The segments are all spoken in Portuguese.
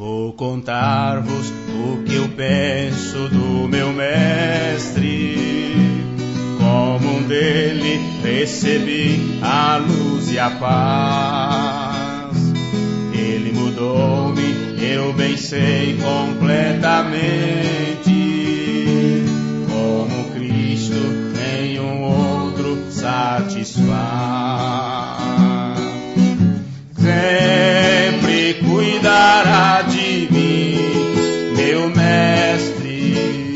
Vou contar-vos o que eu penso do meu mestre. Como dele recebi a luz e a paz. Ele mudou-me, eu bem sei completamente. Como Cristo nenhum outro satisfaz. Sempre cuidará de mim, meu mestre,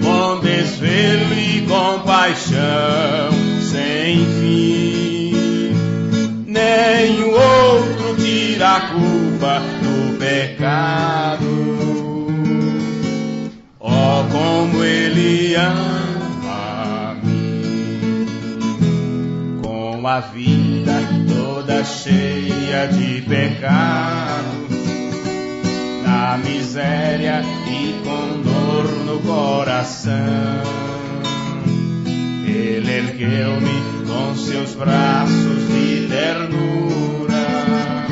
com desvelo e compaixão sem fim. Nenhum outro tira a culpa do pecado. Oh, como ele ama-me, com a vida toda cheia de pecado, na miséria e com dor no coração. Ele ergueu-me com seus braços de ternura,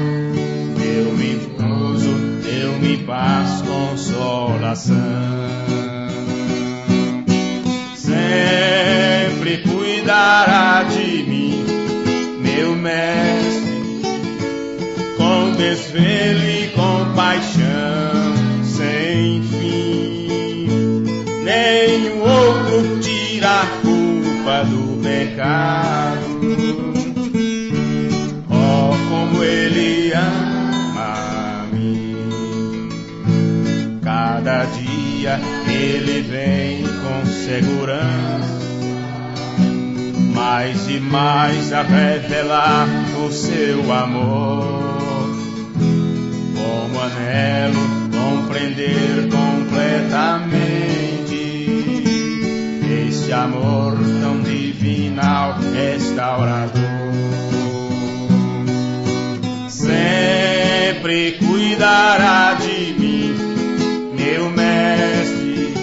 deu-me gozo, deu-me paz, consolação. Sempre cuidará de mim, meu mestre, com desvelo e compaixão sem fim. Nenhum outro tira a culpa do pecado. Oh, como ele ama-me. Cada dia ele vem com segurança, mais e mais a revelar o seu amor. Como anelo compreender completamente este amor tão divinal, restaurador. Sempre cuidará de mim, meu mestre,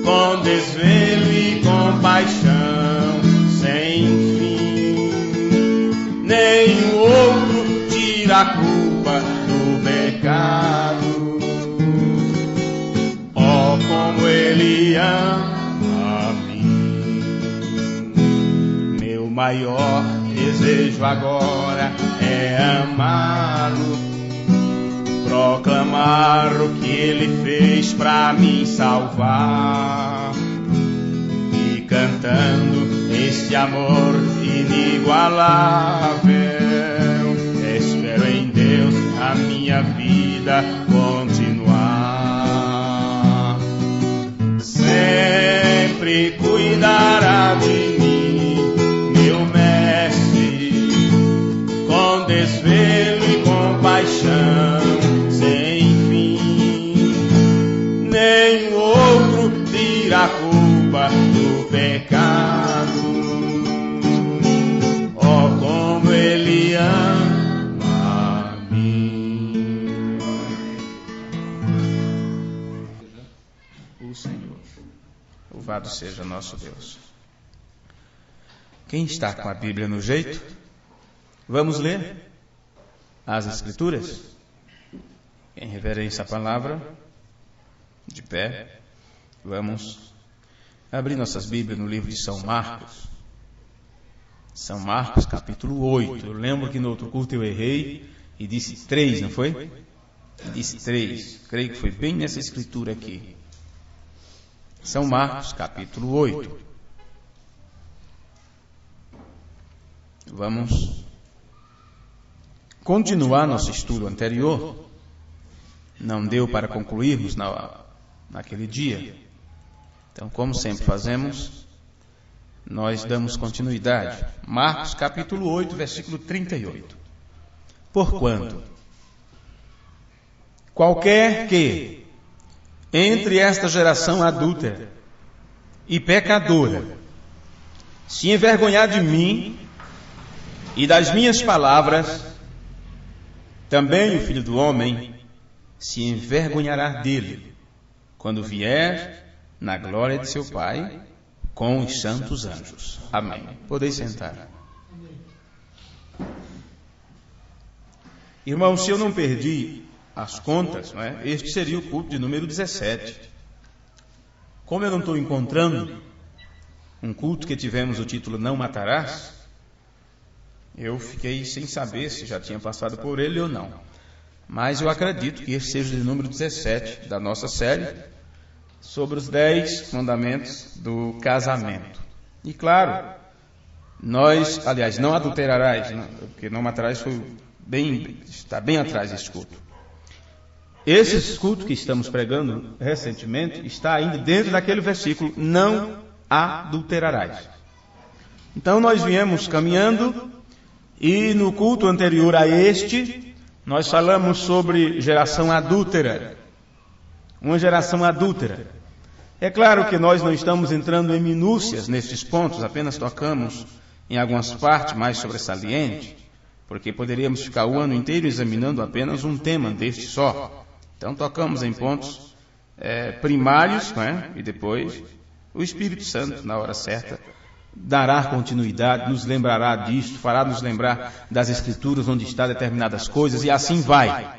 com desvelo e compaixão sem fim. Nenhum outro tira a culpa do pecado. Oh, como ele ama-me. Meu maior desejo agora é amá-lo, proclamar o que ele fez pra me salvar, e cantando este amor inigualável, espero em Deus a minha vida continuar. Sempre cuidará de mim, meu mestre, com desvelo e compaixão sem fim. Nenhum outro tira a culpa do pecado. Oh, como ele ama-me. O Senhor, louvado seja nosso Deus. Quem está com a Bíblia no jeito? Vamos ler as Escrituras? Em reverência à palavra, de pé, vamos abrir nossas Bíblias no livro de São Marcos. São Marcos, capítulo 8. Eu lembro que no outro culto eu errei e disse 3, não foi? Disse 3. Creio que foi bem nessa escritura aqui. São Marcos, capítulo 8. Vamos continuar nosso estudo anterior. Não deu para concluirmos naquele dia. Então, como sempre fazemos, nós damos continuidade. Marcos capítulo 8, versículo 38. Porquanto, qualquer que, entre esta geração adúltera e pecadora, se envergonhar de mim e das minhas palavras, também o Filho do Homem se envergonhará dele, quando vier na glória de seu Pai com os santos anjos. Amém. Podeis sentar. Irmãos, se eu não perdi as contas, não é? Este seria o culto de número 17. Como eu não estou encontrando um culto que tivemos o título Não Matarás, eu fiquei sem saber se já tinha passado por ele ou não. Mas eu acredito que esse seja o de número 17 da nossa série sobre os 10 mandamentos do casamento. E claro, nós, aliás, não adulterarás, porque não matarás está bem atrás desse culto. Esse culto que estamos pregando recentemente está ainda dentro daquele versículo, não adulterarás. Então nós viemos caminhando e no culto anterior a este, nós falamos sobre geração adúltera. Uma geração adúltera. É claro que nós não estamos entrando em minúcias nestes pontos, apenas tocamos em algumas partes mais sobressalentes, porque poderíamos ficar o ano inteiro examinando apenas um tema deste só. Então tocamos em pontos primários, não é? E depois o Espírito Santo, na hora certa, dará continuidade, nos lembrará disto, fará nos lembrar das Escrituras onde está determinadas coisas, e assim vai.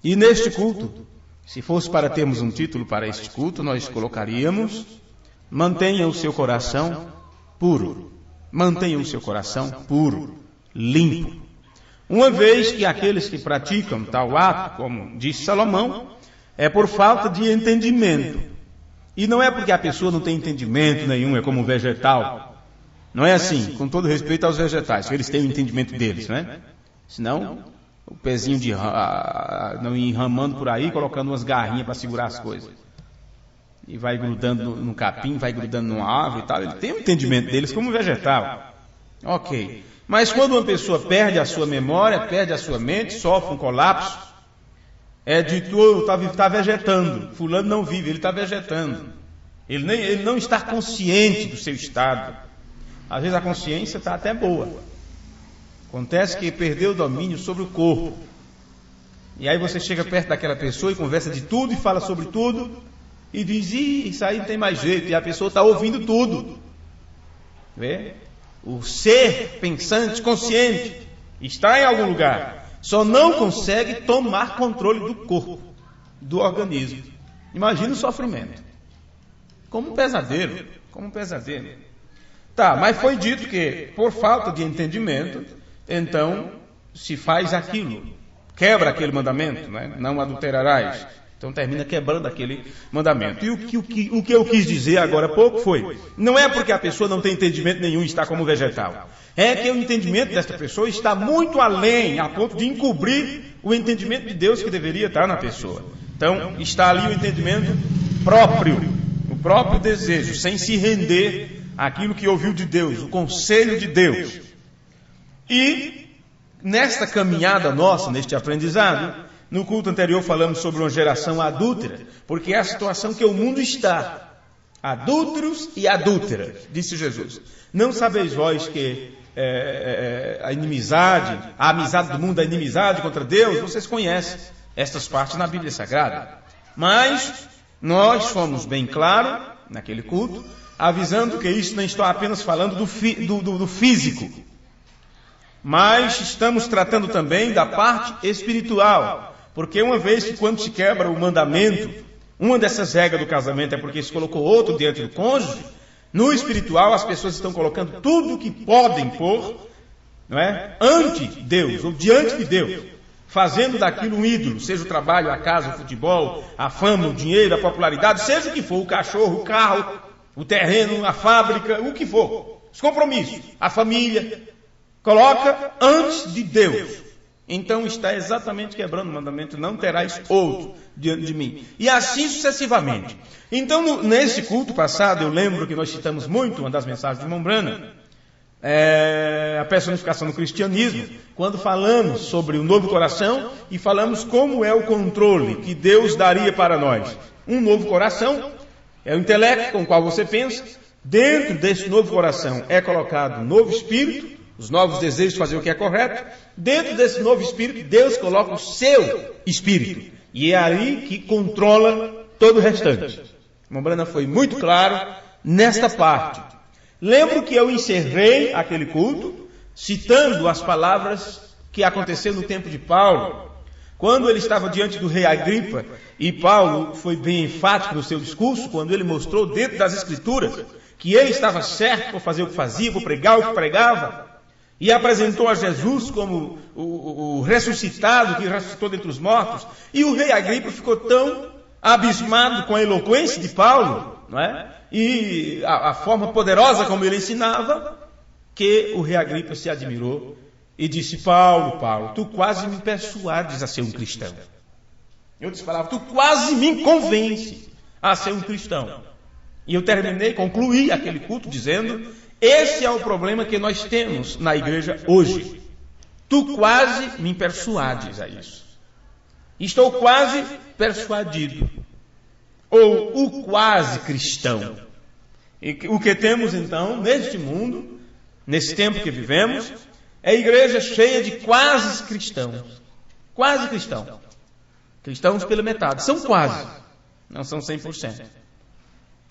E neste culto, se fosse para termos um título para este culto, nós colocaríamos: mantenha o seu coração puro. Mantenha o seu coração puro, limpo. Uma vez que aqueles que praticam tal ato, como disse Salomão, é por falta de entendimento. E não é porque a pessoa não tem entendimento nenhum, é como um vegetal. Não é assim, com todo respeito aos vegetais, eles têm o entendimento deles, não é? Senão, o pezinho não ir enramando por aí, colocando umas garrinhas para segurar as coisas. E vai grudando no capim, vai grudando numa árvore e tal. Ele tem o entendimento deles como um vegetal. Ok. Mas quando uma pessoa perde a sua memória, perde a sua mente, sofre um colapso, está vegetando. Fulano não vive, ele está vegetando. Ele não está consciente do seu estado. Às vezes a consciência está até boa. Acontece que perdeu o domínio sobre o corpo. E aí você chega perto daquela pessoa e conversa de tudo e fala sobre tudo e diz: isso aí não tem mais jeito. E a pessoa está ouvindo tudo. Vê? O ser pensante, consciente, está em algum lugar. Só não consegue tomar controle do corpo, do organismo. Imagina o sofrimento. Como um pesadelo. Tá, mas foi dito que, por falta de entendimento, então se faz aquilo. Quebra aquele mandamento, né? Não adulterarás. Então termina quebrando aquele mandamento. E o que eu quis dizer agora há pouco foi: não é porque a pessoa não tem entendimento nenhum e está como vegetal. É que o entendimento desta pessoa está muito além, a ponto de encobrir o entendimento de Deus que deveria estar na pessoa. Então está ali o entendimento próprio, o próprio desejo, sem se render àquilo que ouviu de Deus, o conselho de Deus. E nesta caminhada nossa, neste aprendizado, no culto anterior falamos sobre uma geração adúltera, porque é a situação que o mundo está. Adúlteros e adúlteras, disse Jesus. Não sabeis vós que a amizade do mundo, a inimizade contra Deus? Vocês conhecem estas partes na Bíblia Sagrada. Mas nós fomos bem claros, naquele culto, avisando que isso não está apenas falando do físico, mas estamos tratando também da parte espiritual. Porque uma vez que quando se quebra o mandamento, uma dessas regras do casamento é porque se colocou outro diante do cônjuge, no espiritual as pessoas estão colocando tudo o que podem pôr, não é? Ante Deus, ou diante de Deus, fazendo daquilo um ídolo, seja o trabalho, a casa, o futebol, a fama, o dinheiro, a popularidade, seja o que for, o cachorro, o carro, o terreno, a fábrica, o que for, os compromissos, a família, coloca antes de Deus. Então está exatamente quebrando o mandamento: não terás outro diante de mim. E assim sucessivamente. Então, nesse culto passado, eu lembro que nós citamos muito uma das mensagens de Mombrana, a personificação do cristianismo, quando falamos sobre o novo coração e falamos como é o controle que Deus daria para nós. Um novo coração é o intelecto com o qual você pensa. Dentro desse novo coração é colocado um novo espírito, os novos desejos de fazer o que é correto. Dentro desse novo espírito, Deus coloca o seu espírito. E é aí que controla todo o restante. Mombrana foi muito claro nesta parte. Lembro que eu encerrei aquele culto citando as palavras que aconteceram no tempo de Paulo, Quando ele estava diante do rei Agripa, e Paulo foi bem enfático no seu discurso, quando ele mostrou dentro das Escrituras que ele estava certo por fazer o que fazia, por pregar o que pregava, e apresentou a Jesus como o ressuscitado, que ressuscitou dentre os mortos, e o rei Agripa ficou tão abismado com a eloquência de Paulo, não é? E a forma poderosa como ele ensinava, que o rei Agripa se admirou e disse: Paulo, tu quase me persuades a ser um cristão. Em outras palavras, tu quase me convence a ser um cristão. E eu concluí aquele culto dizendo: esse é o problema que nós temos na igreja hoje. Tu quase me persuades a isso. Estou quase persuadido. Ou o quase cristão. E o que temos então neste mundo, nesse tempo que vivemos, é a igreja cheia de quase cristãos. Quase cristãos. Cristãos pela metade. São quase. Não são 100%.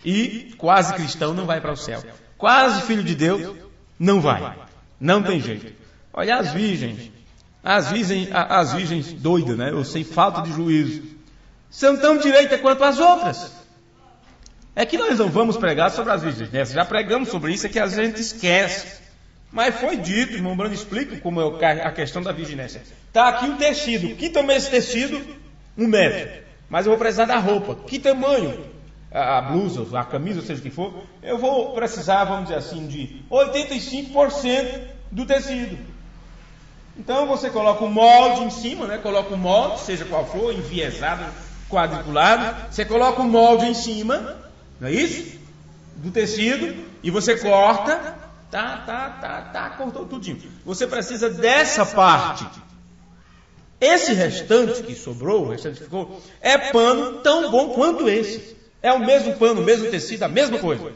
E quase cristão não vai para o céu. Quase filho de Deus não vai. Não tem jeito. Olha as virgens. As virgens doidas, né? Ou sem falta de juízo. São tão direitas quanto as outras. É que nós não vamos pregar sobre as virgens, né? Já pregamos sobre isso, é que a gente esquece. Mas foi dito, irmão Brando explica como é a questão da virginência. Está aqui o tecido. Que tamanho é esse tecido? 1 metro. Mas eu vou precisar da roupa. Que tamanho? A blusa, a camisa, seja o que for. Eu vou precisar, vamos dizer assim, de 85% do tecido. Então você coloca o molde em cima, né? Coloca o molde, seja qual for, enviesado, quadriculado. Você coloca o molde em cima, não é isso? Do tecido. E você corta. Cortou tudinho. Você precisa dessa parte. Esse restante que sobrou, o restante que ficou, é pano tão bom quanto esse. É o mesmo pano, o mesmo tecido, a mesma coisa.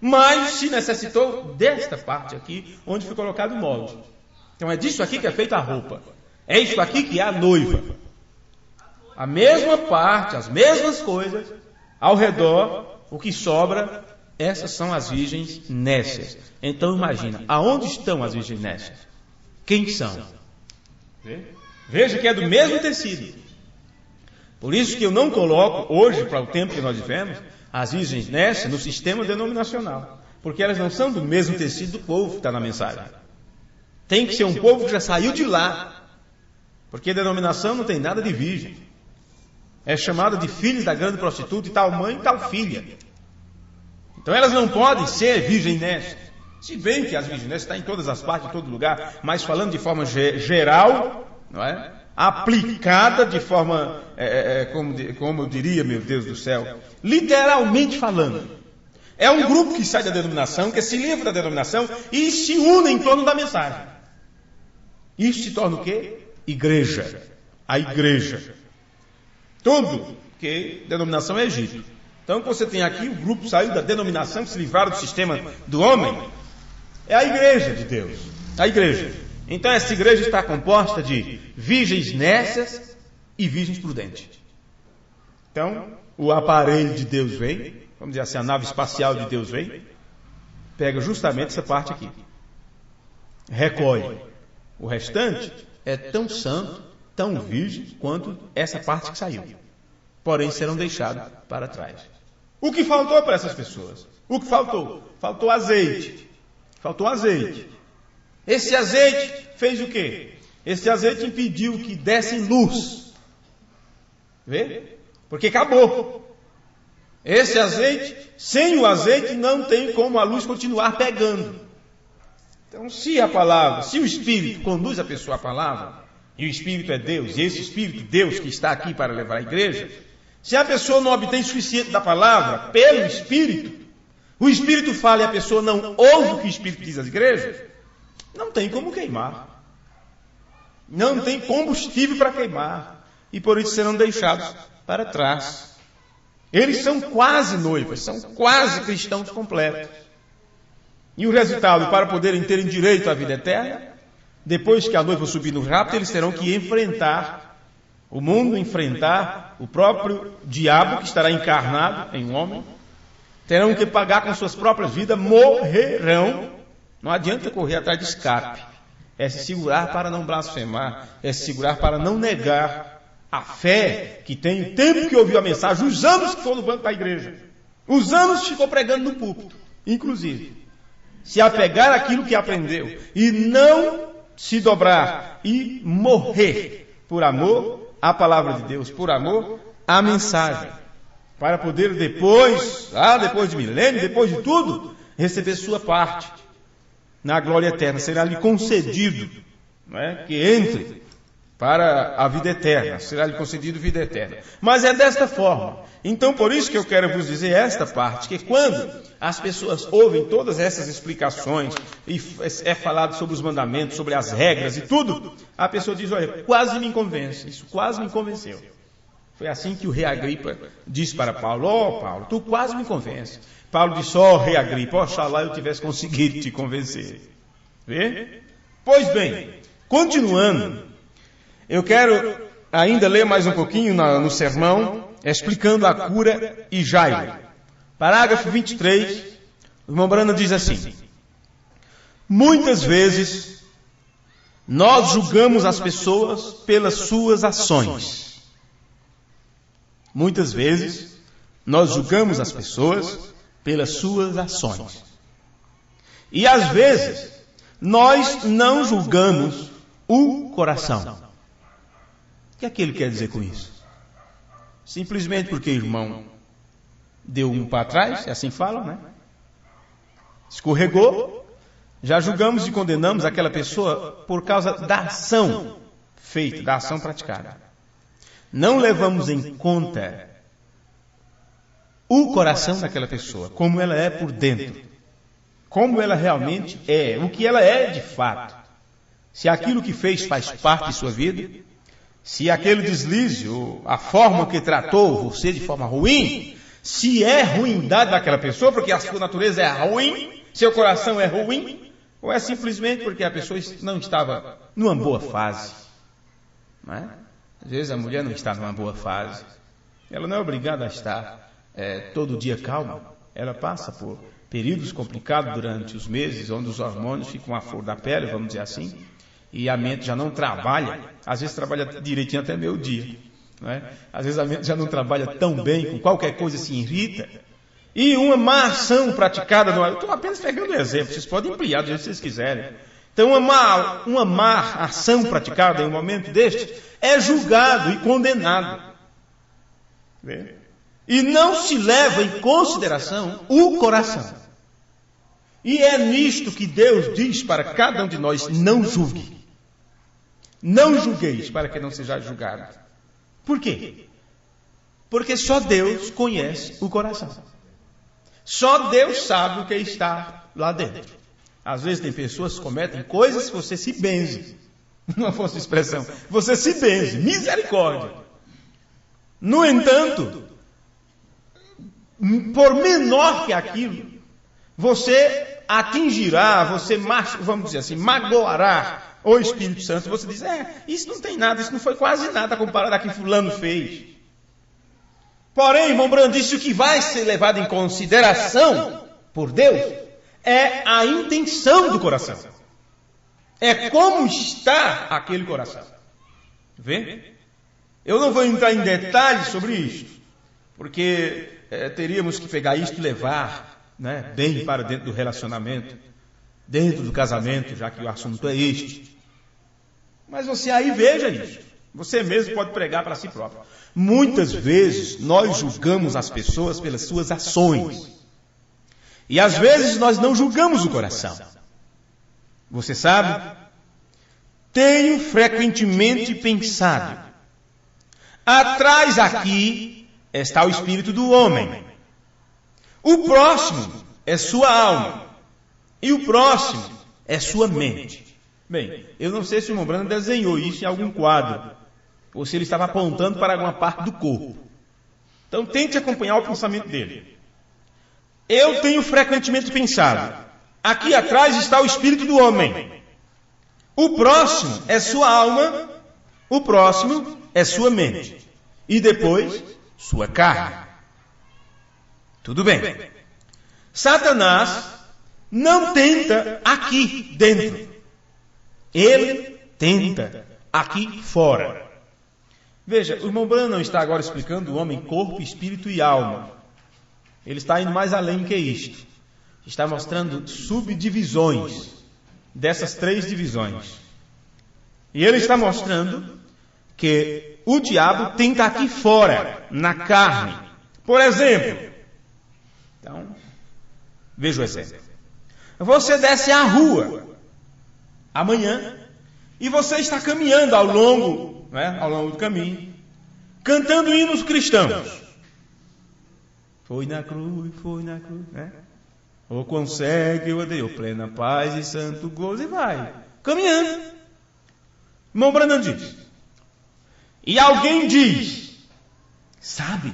Mas se necessitou desta parte aqui, onde foi colocado o molde. Então é disso aqui que é feita a roupa. É isso aqui que é a noiva. A mesma parte, as mesmas coisas, ao redor, o que sobra, essas são as virgens nécias. Então imagina, aonde estão as virgens nécias? Quem são? Veja que é do mesmo tecido. Por isso que eu não coloco, hoje, para o tempo que nós vivemos, as virgens nécias no sistema denominacional. Porque elas não são do mesmo tecido do povo que está na mensagem. Tem que ser um povo que já saiu de lá. Porque a denominação não tem nada de virgem. É chamada de filhos da grande prostituta e tal mãe e tal filha. Então elas não podem ser virgem nécias. Se bem que as virgens nécias estão em todas as partes, em todo lugar, mas falando de forma geral, não é? Aplicada de forma, como eu diria, meu Deus do céu, literalmente falando. É um grupo que sai da denominação, que se livra da denominação e se une em torno da mensagem. Isso se torna o quê? Igreja. A igreja. Tudo que denominação é Egito. Então você tem aqui, o grupo saiu da denominação, se livraram do sistema do homem. É a igreja de Deus. A igreja. Então essa igreja está composta de virgens nécias e virgens prudentes. Então, o aparelho de Deus vem, vamos dizer assim, a nave espacial de Deus vem, pega justamente essa parte aqui. Recolhe. O restante é tão santo, tão virgem, quanto essa parte que saiu. Porém, serão deixados para trás. O que faltou para essas pessoas? O que faltou? Faltou azeite. Faltou azeite. Esse azeite fez o quê? Esse azeite impediu que desse luz. Vê? Porque acabou. Esse azeite, sem o azeite, não tem como a luz continuar pegando. Então, se a palavra, se o Espírito conduz a pessoa à palavra, e o Espírito é Deus, e esse Espírito, Deus, que está aqui para levar a igreja, se a pessoa não obtém suficiente da palavra, pelo Espírito, o Espírito fala e a pessoa não ouve o que o Espírito diz às igrejas, não tem como queimar. Não tem combustível para queimar. E por isso serão deixados para trás. Eles são quase noivas, são quase cristãos completos. E o resultado, para poderem terem direito à vida eterna, depois que a noiva subir no rapto, eles terão que enfrentar o mundo, enfrentar o próprio diabo que estará encarnado em um homem. Terão que pagar com suas próprias vidas, morrerão. Não adianta correr atrás de escape. é se segurar para não blasfemar, é se segurar para não negar a fé que tem o tempo que ouviu a mensagem, os anos que foi no banco da igreja, os anos que ficou pregando no púlpito, inclusive. Se apegar àquilo que aprendeu e não se dobrar e morrer por amor à palavra de Deus, por amor à mensagem, para poder depois de milênio, depois de tudo, receber sua parte na glória eterna. Será lhe concedido, não é, que entre para a vida eterna, será lhe concedido vida eterna. Mas é desta forma. Então, por isso que eu quero vos dizer esta parte, que quando as pessoas ouvem todas essas explicações, e é falado sobre os mandamentos, sobre as regras e tudo, a pessoa diz, olha, quase me convence, isso quase me convenceu. Foi assim que o rei Agripa disse para Paulo, Paulo, tu quase me convence. Paulo disse, rei Agripa, oxalá eu tivesse conseguido te convencer. Vê? Pois bem, continuando, eu quero ainda ler mais um pouquinho no sermão, explicando a cura e Jairo. Parágrafo 23, o irmão Branham diz assim: muitas vezes nós julgamos as pessoas pelas suas ações. Muitas vezes nós julgamos as pessoas pelas suas ações. E às vezes nós não julgamos o coração. O que é que ele quer dizer com isso? Simplesmente porque o irmão deu um para trás, é assim falam, né? Escorregou, já julgamos e condenamos aquela pessoa por causa da ação feita, da ação praticada. Não levamos em conta o coração daquela pessoa, como ela é por dentro, como ela realmente é, o que ela é de fato. Se aquilo que fez faz parte de sua vida, se aquele deslize, ou a forma que tratou você de forma ruim, se é ruindade daquela pessoa, porque a sua natureza é ruim, seu coração é ruim, ou é simplesmente porque a pessoa não estava numa boa fase. Não é? Às vezes a mulher não está numa boa fase. Ela não é obrigada a estar todo dia calma. Ela passa por períodos complicados durante os meses, onde os hormônios ficam à flor da pele, vamos dizer assim, e a mente já não trabalha, às vezes trabalha direitinho até meio-dia. Não é? Às vezes a mente já não trabalha tão bem, com qualquer coisa se irrita. E uma má ação praticada, eu estou apenas pegando um exemplo, vocês podem ampliar do jeito que vocês quiserem. Então uma má ação praticada em um momento deste é julgado e condenado. Vê? E não se leva em consideração o coração. E é nisto que Deus diz para cada um de nós, não julgue. Não julgueis para que não sejais julgados. Por quê? Porque só Deus conhece o coração. Só Deus sabe o que está lá dentro. Às vezes tem pessoas que cometem coisas que você se benze. Não fosse expressão. Você se benze. Misericórdia. No entanto, por menor que aquilo, você atingirá, você, vamos dizer assim, magoará o Espírito Santo. Você diz, isso não tem nada, isso não foi quase nada comparado a que fulano fez. Porém, irmão Branham disse, o que vai ser levado em consideração por Deus é a intenção do coração. É como está aquele coração. Vê? Eu não vou entrar em detalhes sobre isso, porque teríamos que pegar isto e levar, né, bem para dentro do relacionamento, dentro do casamento, já que o assunto é este. Mas você aí veja isso. Você mesmo pode pregar para si próprio. Muitas vezes nós julgamos as pessoas pelas suas ações. E às vezes nós não julgamos o coração. Você sabe? Tenho frequentemente pensado. Atrás aqui está o espírito do homem. O próximo é sua alma. E o próximo é sua mente. Bem, eu não sei se o irmão Branham desenhou isso em algum quadro, ou se ele estava apontando para alguma parte do corpo. Então tente acompanhar o pensamento dele. Eu tenho frequentemente pensado, aqui atrás está o espírito do homem. O próximo é sua alma, o próximo é sua mente. E depois, sua carne. Tudo bem. Satanás não tenta aqui dentro. ele tenta aqui fora. Veja, o irmão Branham não está agora explicando o homem corpo, espírito e alma. Ele está indo mais além que isto. Está mostrando subdivisões dessas 3 divisões. E ele está mostrando que o diabo tenta aqui fora, na carne. Por exemplo, então, veja o exemplo. Você desce à rua amanhã e você está caminhando ao longo do caminho, cantando hinos cristãos. Foi na cruz, né? Ou consegue, eu odeio, plena paz e santo gozo, e vai, caminhando. Irmão Branham diz, e alguém diz, sabe,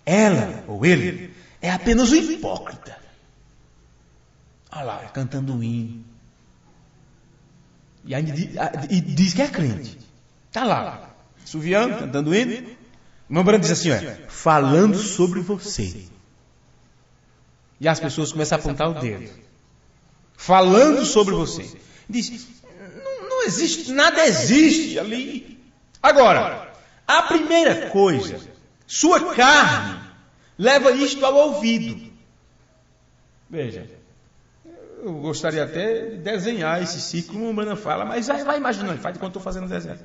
ela ou ele é apenas um hipócrita. Olha lá, cantando um hino. E diz que é crente. Está lá, suviando, cantando hino. Irmão Branham diz assim, falando sobre você. E as pessoas começam a apontar o dedo. Falando sobre você. Diz, não existe, nada existe ali. Agora, a primeira coisa, sua carne leva isto ao ouvido. Veja, eu gostaria até de desenhar esse ciclo, o Branham fala, mas vai imaginando, faz de quando estou fazendo o desenho.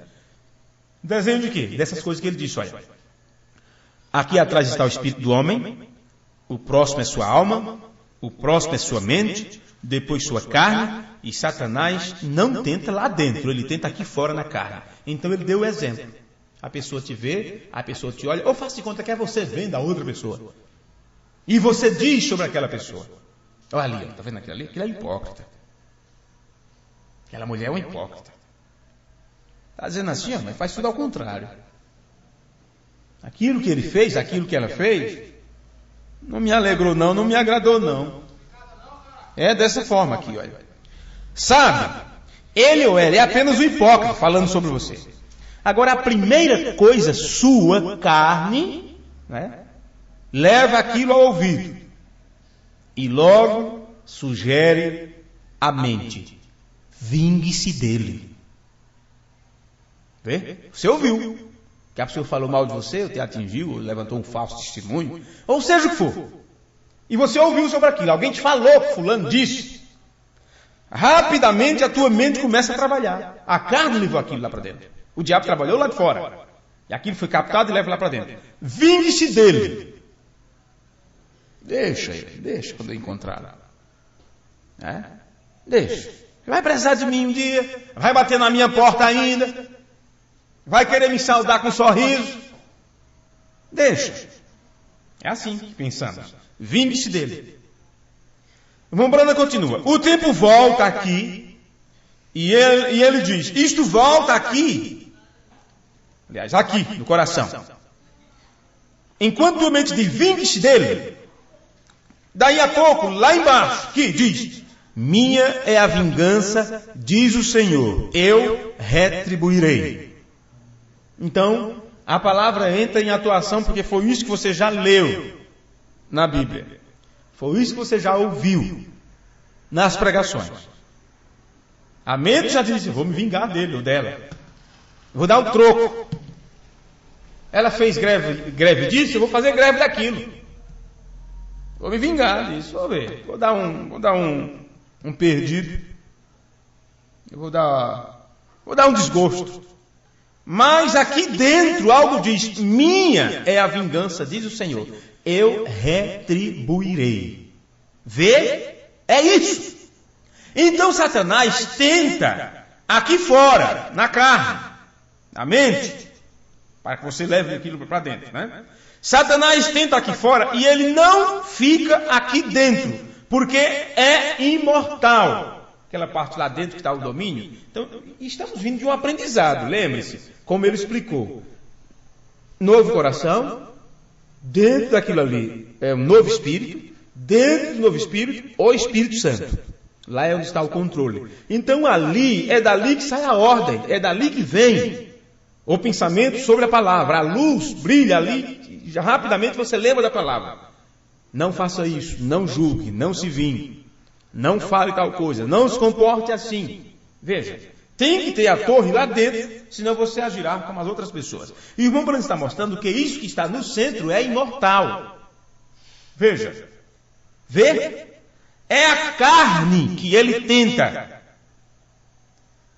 Desenho de quê? Dessas coisas que ele disse, olha. Aqui atrás está o espírito do homem, o próximo é sua alma, o próximo é sua mente, depois sua carne, e Satanás não tenta lá dentro, ele tenta aqui fora na carne. Então ele deu o exemplo. A pessoa te vê, a pessoa te olha, ou faça de conta que é você vendo a outra pessoa. E você diz sobre aquela pessoa. Olha ali, está vendo aquilo ali? Aquilo é hipócrita. Aquela mulher é uma hipócrita. Está dizendo assim, mas faz tudo ao contrário. Aquilo que ele fez, aquilo que ela fez, não me alegrou não me agradou não. É dessa forma aqui, olha. Sabe, ele ou ela é apenas um hipócrita falando sobre você. Agora a primeira coisa, sua carne, leva aquilo ao ouvido. E logo sugere a mente. Vingue-se dele. Vê? Você ouviu. Que a pessoa falou mal de você, ou te atingiu, ou levantou um falso testemunho, ou seja o que for. E você ouviu sobre aquilo, alguém te falou, fulano disse. Rapidamente a tua mente começa a trabalhar. A carne levou aquilo lá para dentro. O diabo trabalhou lá de fora. E aquilo foi captado e leva lá para dentro. Vingue-se dele. Deixa ele, deixa quando eu encontrar. Deixa. Vai precisar de mim um dia, vai bater na minha porta ainda. Vai querer me saudar com um sorriso? Deixa. É assim que pensamos. Vingue-se dele. O irmão Branham continua. O tempo volta aqui. E ele diz. Isto volta aqui. Aliás, aqui, no coração. Enquanto tua mente diz, vingue-se dele. Daí a pouco, lá embaixo, que diz. Minha é a vingança, diz o Senhor. Eu retribuirei. Então, a palavra entra em atuação porque foi isso que você já leu na Bíblia. Foi isso que você já ouviu nas pregações. A mente já disse, vou me vingar dele ou dela. Vou dar o troco. Ela fez greve disso, eu vou fazer greve daquilo. Vou me vingar disso, vou ver. Vou dar um perdido. Eu vou dar um desgosto. Mas aqui dentro algo diz, minha é a vingança, diz o Senhor. Eu retribuirei. Vê? É isso. Então Satanás tenta aqui fora, na carne, na mente, para que você leve aquilo para dentro, Satanás tenta aqui fora e ele não fica aqui dentro, porque é imortal. Aquela parte lá dentro que está o domínio. Então, estamos vindo de um aprendizado, lembre-se. Como ele explicou, novo coração, dentro daquilo ali é um novo espírito, dentro do novo espírito, o Espírito Santo. Lá é onde está o controle. Então ali, é dali que sai a ordem, é dali que vem o pensamento sobre a palavra. A luz brilha ali, já rapidamente você lembra da palavra. Não faça isso, não julgue, não se vingue, não fale tal coisa, não se comporte assim. Veja. Tem que ter a torre lá dentro, senão você agirá como as outras pessoas. E o irmão Branham está mostrando que isso que está no centro é imortal. Veja. Vê? É a carne que ele tenta.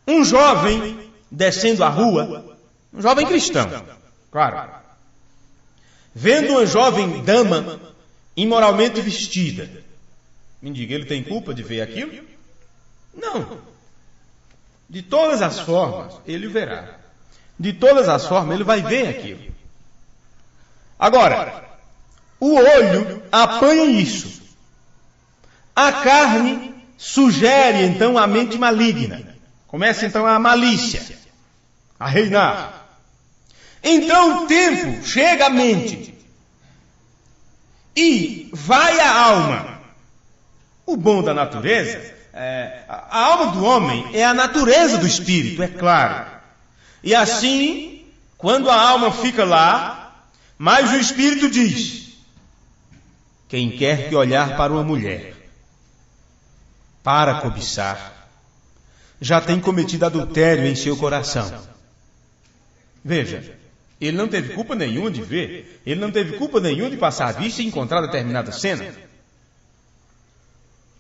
Um jovem descendo a rua, um jovem cristão, claro, vendo uma jovem dama imoralmente vestida, me diga, ele tem culpa de ver aquilo? Não. De todas as formas, ele verá. De todas as formas, ele vai ver aquilo. Agora, o olho apanha isso. A carne sugere, então, a mente maligna. Começa, então, a malícia a reinar. Então, o tempo chega à mente e vai à alma. O bom da natureza, a alma do homem é a natureza do espírito, é claro. E assim, quando a alma fica lá, mas o espírito diz: quem quer que olhar para uma mulher para cobiçar, já tem cometido adultério em seu coração. Veja, ele não teve culpa nenhuma de ver, ele não teve culpa nenhuma de passar a vista e encontrar determinada cena.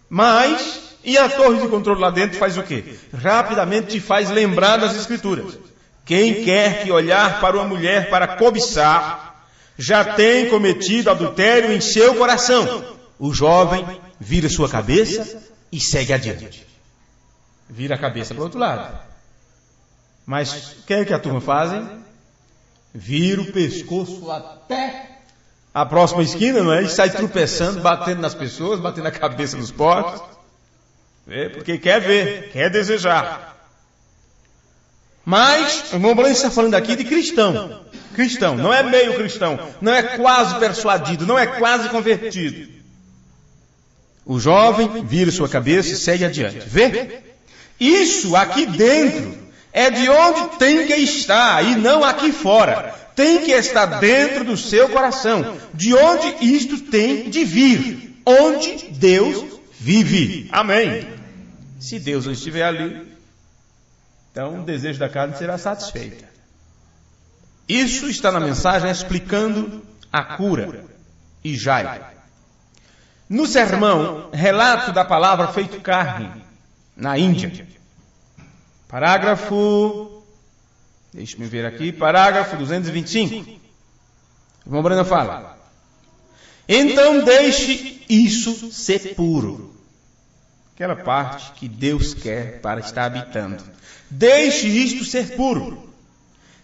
Mas, e a torre de controle lá dentro faz o quê? Rapidamente te faz lembrar das Escrituras. Quem quer que olhar para uma mulher para cobiçar, já tem cometido adultério em seu coração. O jovem vira sua cabeça e segue adiante. Vira a cabeça para o outro lado. Mas o que é que a turma fazem? Vira o pescoço até a próxima esquina, não é? E sai tropeçando, batendo nas pessoas, batendo a cabeça nos postes. Porque quer ver, quer desejar. Mas o irmão Branham está falando aqui de cristão. Cristão, não é meio cristão, não é quase persuadido, não é quase convertido. O jovem vira sua cabeça e segue adiante. Vê? Isso aqui dentro é de onde tem que estar e não aqui fora. Tem que estar dentro do seu coração, de onde isto tem de vir, onde Deus vive. Amém. Se Deus não estiver ali, então o desejo da carne será satisfeito. Isso está na mensagem explicando a cura e Jairo. No sermão, relato da palavra feito carne, na Índia. Parágrafo, deixe-me ver aqui, parágrafo 225. O irmão Branham fala: então deixe isso ser puro. Aquela parte que Deus quer para estar habitando. Deixe isto ser puro.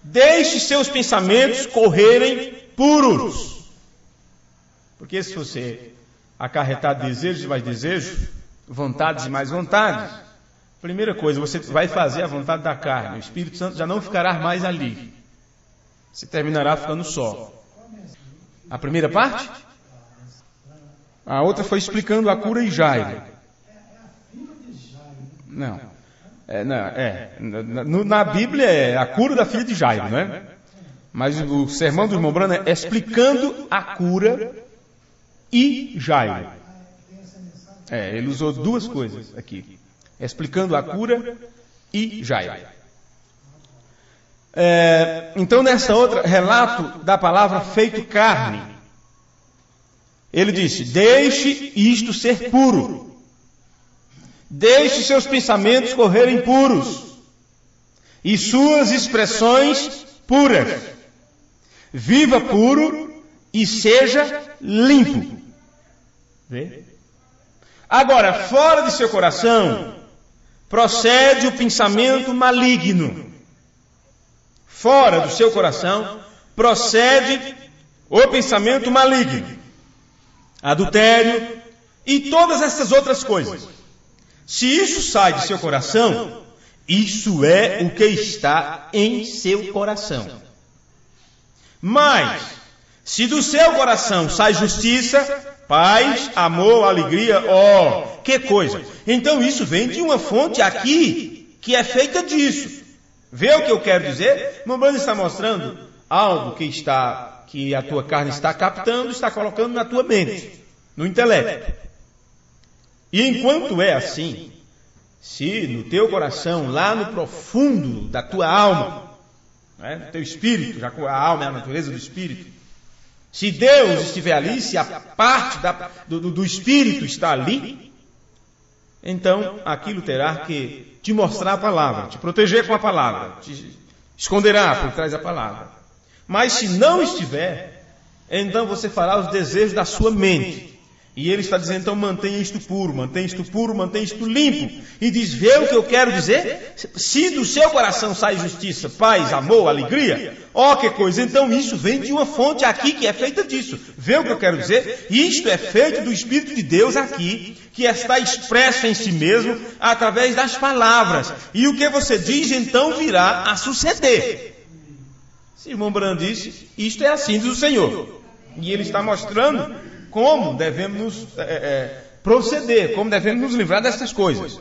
Deixe seus pensamentos correrem puros. Porque se você acarretar desejos e mais desejos, vontades e mais vontades, primeira coisa, você vai fazer a vontade da carne. O Espírito Santo já não ficará mais ali. Você terminará ficando só. A primeira parte? A outra foi explicando a cura e Jairo. Não. Na Bíblia é a cura da filha de Jairo, não é? Mas o sermão do irmão Branham é explicando a cura e Jairo. Ele usou duas coisas aqui. Explicando a cura e Jairo. Então, nessa outra, relato da palavra feito carne, ele disse: deixe isto ser puro. Deixe seus pensamentos correrem puros e suas expressões puras. Viva puro e seja limpo. Vê? Agora, fora de seu coração procede o pensamento maligno. Fora do seu coração procede o pensamento maligno. Adultério e todas essas outras coisas. Se isso sai de seu coração, isso é o que está em seu coração. Mas, se do seu coração sai justiça, paz, amor, alegria, que coisa! Então isso vem de uma fonte aqui, que é feita disso. Vê o que eu quero dizer? O Branham está mostrando algo que a tua carne está captando, está colocando na tua mente, no intelecto. E enquanto é assim, se no teu coração, lá no profundo da tua alma, no teu espírito, já que a alma é a natureza do espírito, se Deus estiver ali, se a parte do espírito está ali, então aquilo terá que te mostrar a palavra, te proteger com a palavra, te esconderá por trás da palavra. Mas se não estiver, então você fará os desejos da sua mente. E ele está dizendo, então mantenha isto puro, mantenha isto limpo. E diz, vê o que eu quero dizer? Se do seu coração sai justiça, paz, amor, alegria, que coisa, então isso vem de uma fonte aqui que é feita disso. Vê o que eu quero dizer? Isto é feito do Espírito de Deus aqui, que está expresso em si mesmo, através das palavras. E o que você diz, então, virá a suceder. Se irmão Branham disse, isto é assim, diz o Senhor. E ele está mostrando como devemos proceder, como devemos nos livrar dessas coisas.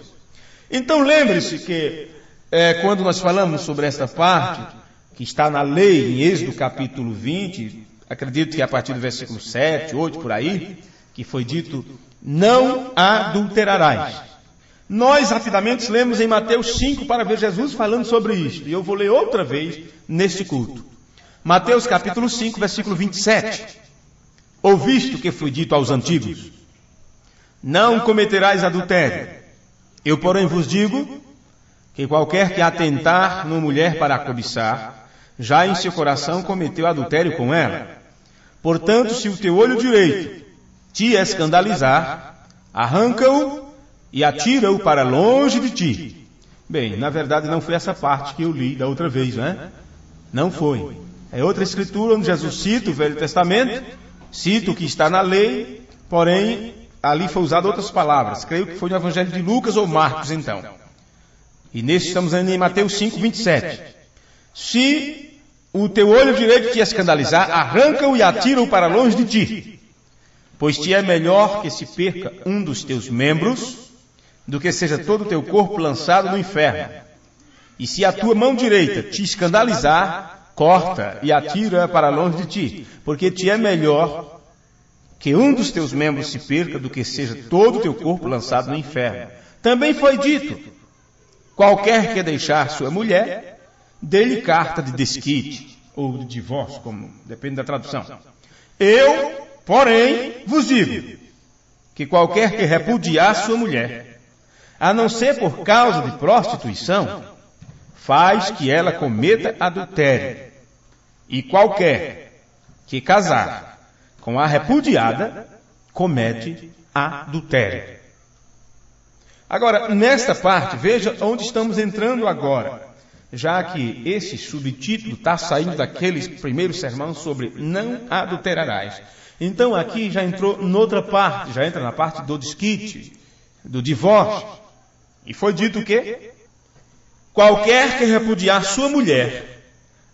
Então lembre-se que quando nós falamos sobre esta parte, que está na lei, em Êxodo capítulo 20, acredito que a partir do versículo 7, 8, por aí, que foi dito, não adulterarás. Nós rapidamente lemos em Mateus 5 para ver Jesus falando sobre isto, e eu vou ler outra vez neste culto. Mateus capítulo 5, versículo 27. Ouviste o que foi dito aos antigos: não cometerás adultério. Eu, porém, vos digo que qualquer que atentar numa mulher para a cobiçar, já em seu coração cometeu adultério com ela. Portanto, se o teu olho direito te escandalizar, arranca-o e atira-o para longe de ti. Bem, na verdade não foi essa parte que eu li da outra vez, né? Não foi. É outra escritura onde Jesus cita o Velho Testamento, cita o que está na lei, porém, ali foi usado outras palavras. Creio que foi no Evangelho de Lucas ou Marcos, então. E nesse estamos ainda em Mateus 5, 27. Se o teu olho direito te escandalizar, arranca-o e atira-o para longe de ti. Pois te é melhor que se perca um dos teus membros, do que seja todo o teu corpo lançado no inferno. E se a tua mão direita te escandalizar, corta e atira para longe de ti, porque te é melhor que um dos teus membros se perca do que seja todo o teu corpo lançado no inferno. Também foi dito, qualquer que deixar sua mulher, dê-lhe carta de desquite, ou de divórcio, como depende da tradução. Eu, porém, vos digo, que qualquer que repudiar sua mulher, a não ser por causa de prostituição, faz que ela cometa adultério. E qualquer que casar com a repudiada, comete adultério. Agora, nesta parte, veja onde estamos entrando agora, já que esse subtítulo está saindo daquele primeiro sermão sobre não adulterarás. Então aqui já entrou noutra parte, já entra na parte do desquite, do divórcio. E foi dito o quê? Qualquer que repudiar sua mulher,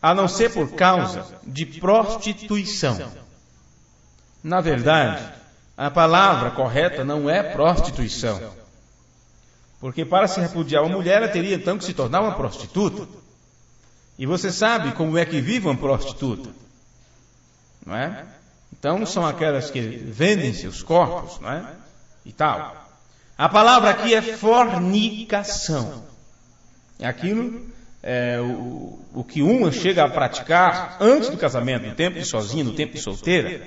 a não ser por causa de prostituição. Na verdade, a palavra correta não é prostituição. Porque para se repudiar uma mulher, ela teria então que se tornar uma prostituta. E você sabe como é que vive uma prostituta, não é? Então são aquelas que vendem seus corpos, não é? E tal. A palavra aqui é fornicação. É aquilo o que uma chega a praticar antes do casamento, no tempo de sozinha, no tempo de solteira,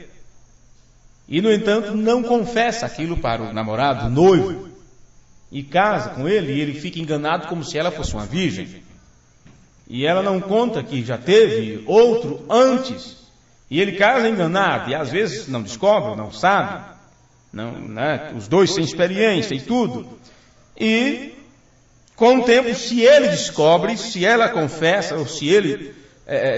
e no entanto não confessa aquilo para o namorado, o noivo, e casa com ele, e ele fica enganado como se ela fosse uma virgem, e ela não conta que já teve outro antes, e ele casa enganado, e às vezes não descobre, não sabe, não, né? Os dois sem experiência e tudo, e com o tempo, se ele descobre, se ela confessa, ou se ele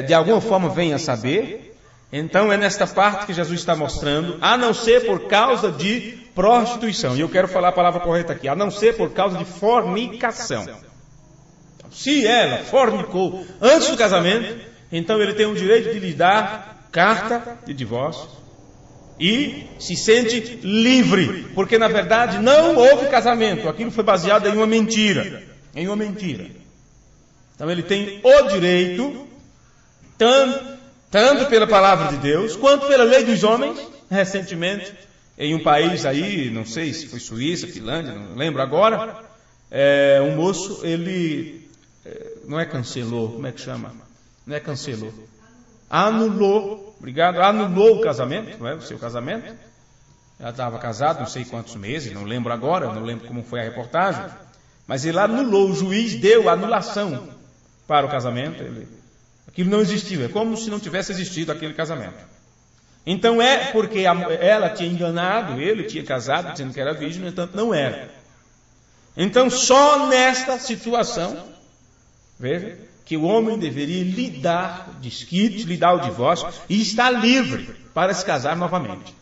de alguma forma vem a saber, então é nesta parte que Jesus está mostrando, a não ser por causa de prostituição. E eu quero falar a palavra correta aqui, a não ser por causa de fornicação. Se ela fornicou antes do casamento, então ele tem o direito de lhe dar carta de divórcio e se sente livre, porque na verdade não houve casamento, aquilo foi baseado em uma mentira. Então ele tem o direito, tanto pela palavra de Deus, quanto pela lei dos homens. Recentemente, em um país aí, não sei se foi Suíça, Finlândia, não lembro agora, um moço, ele não é cancelou, como é que chama? Não é cancelou. Anulou, obrigado, anulou o casamento, não é? O seu casamento. Ela estava casada, não sei quantos meses, não lembro agora, não lembro como foi a reportagem. Mas ele anulou, o juiz deu anulação para o casamento. Aquilo não existiu, é como se não tivesse existido aquele casamento. Então é porque ela tinha enganado, ele tinha casado, dizendo que era virgem, no entanto não era. Então só nesta situação, veja, que o homem deveria lhe dar desquite, lhe dar o divórcio e estar livre para se casar novamente.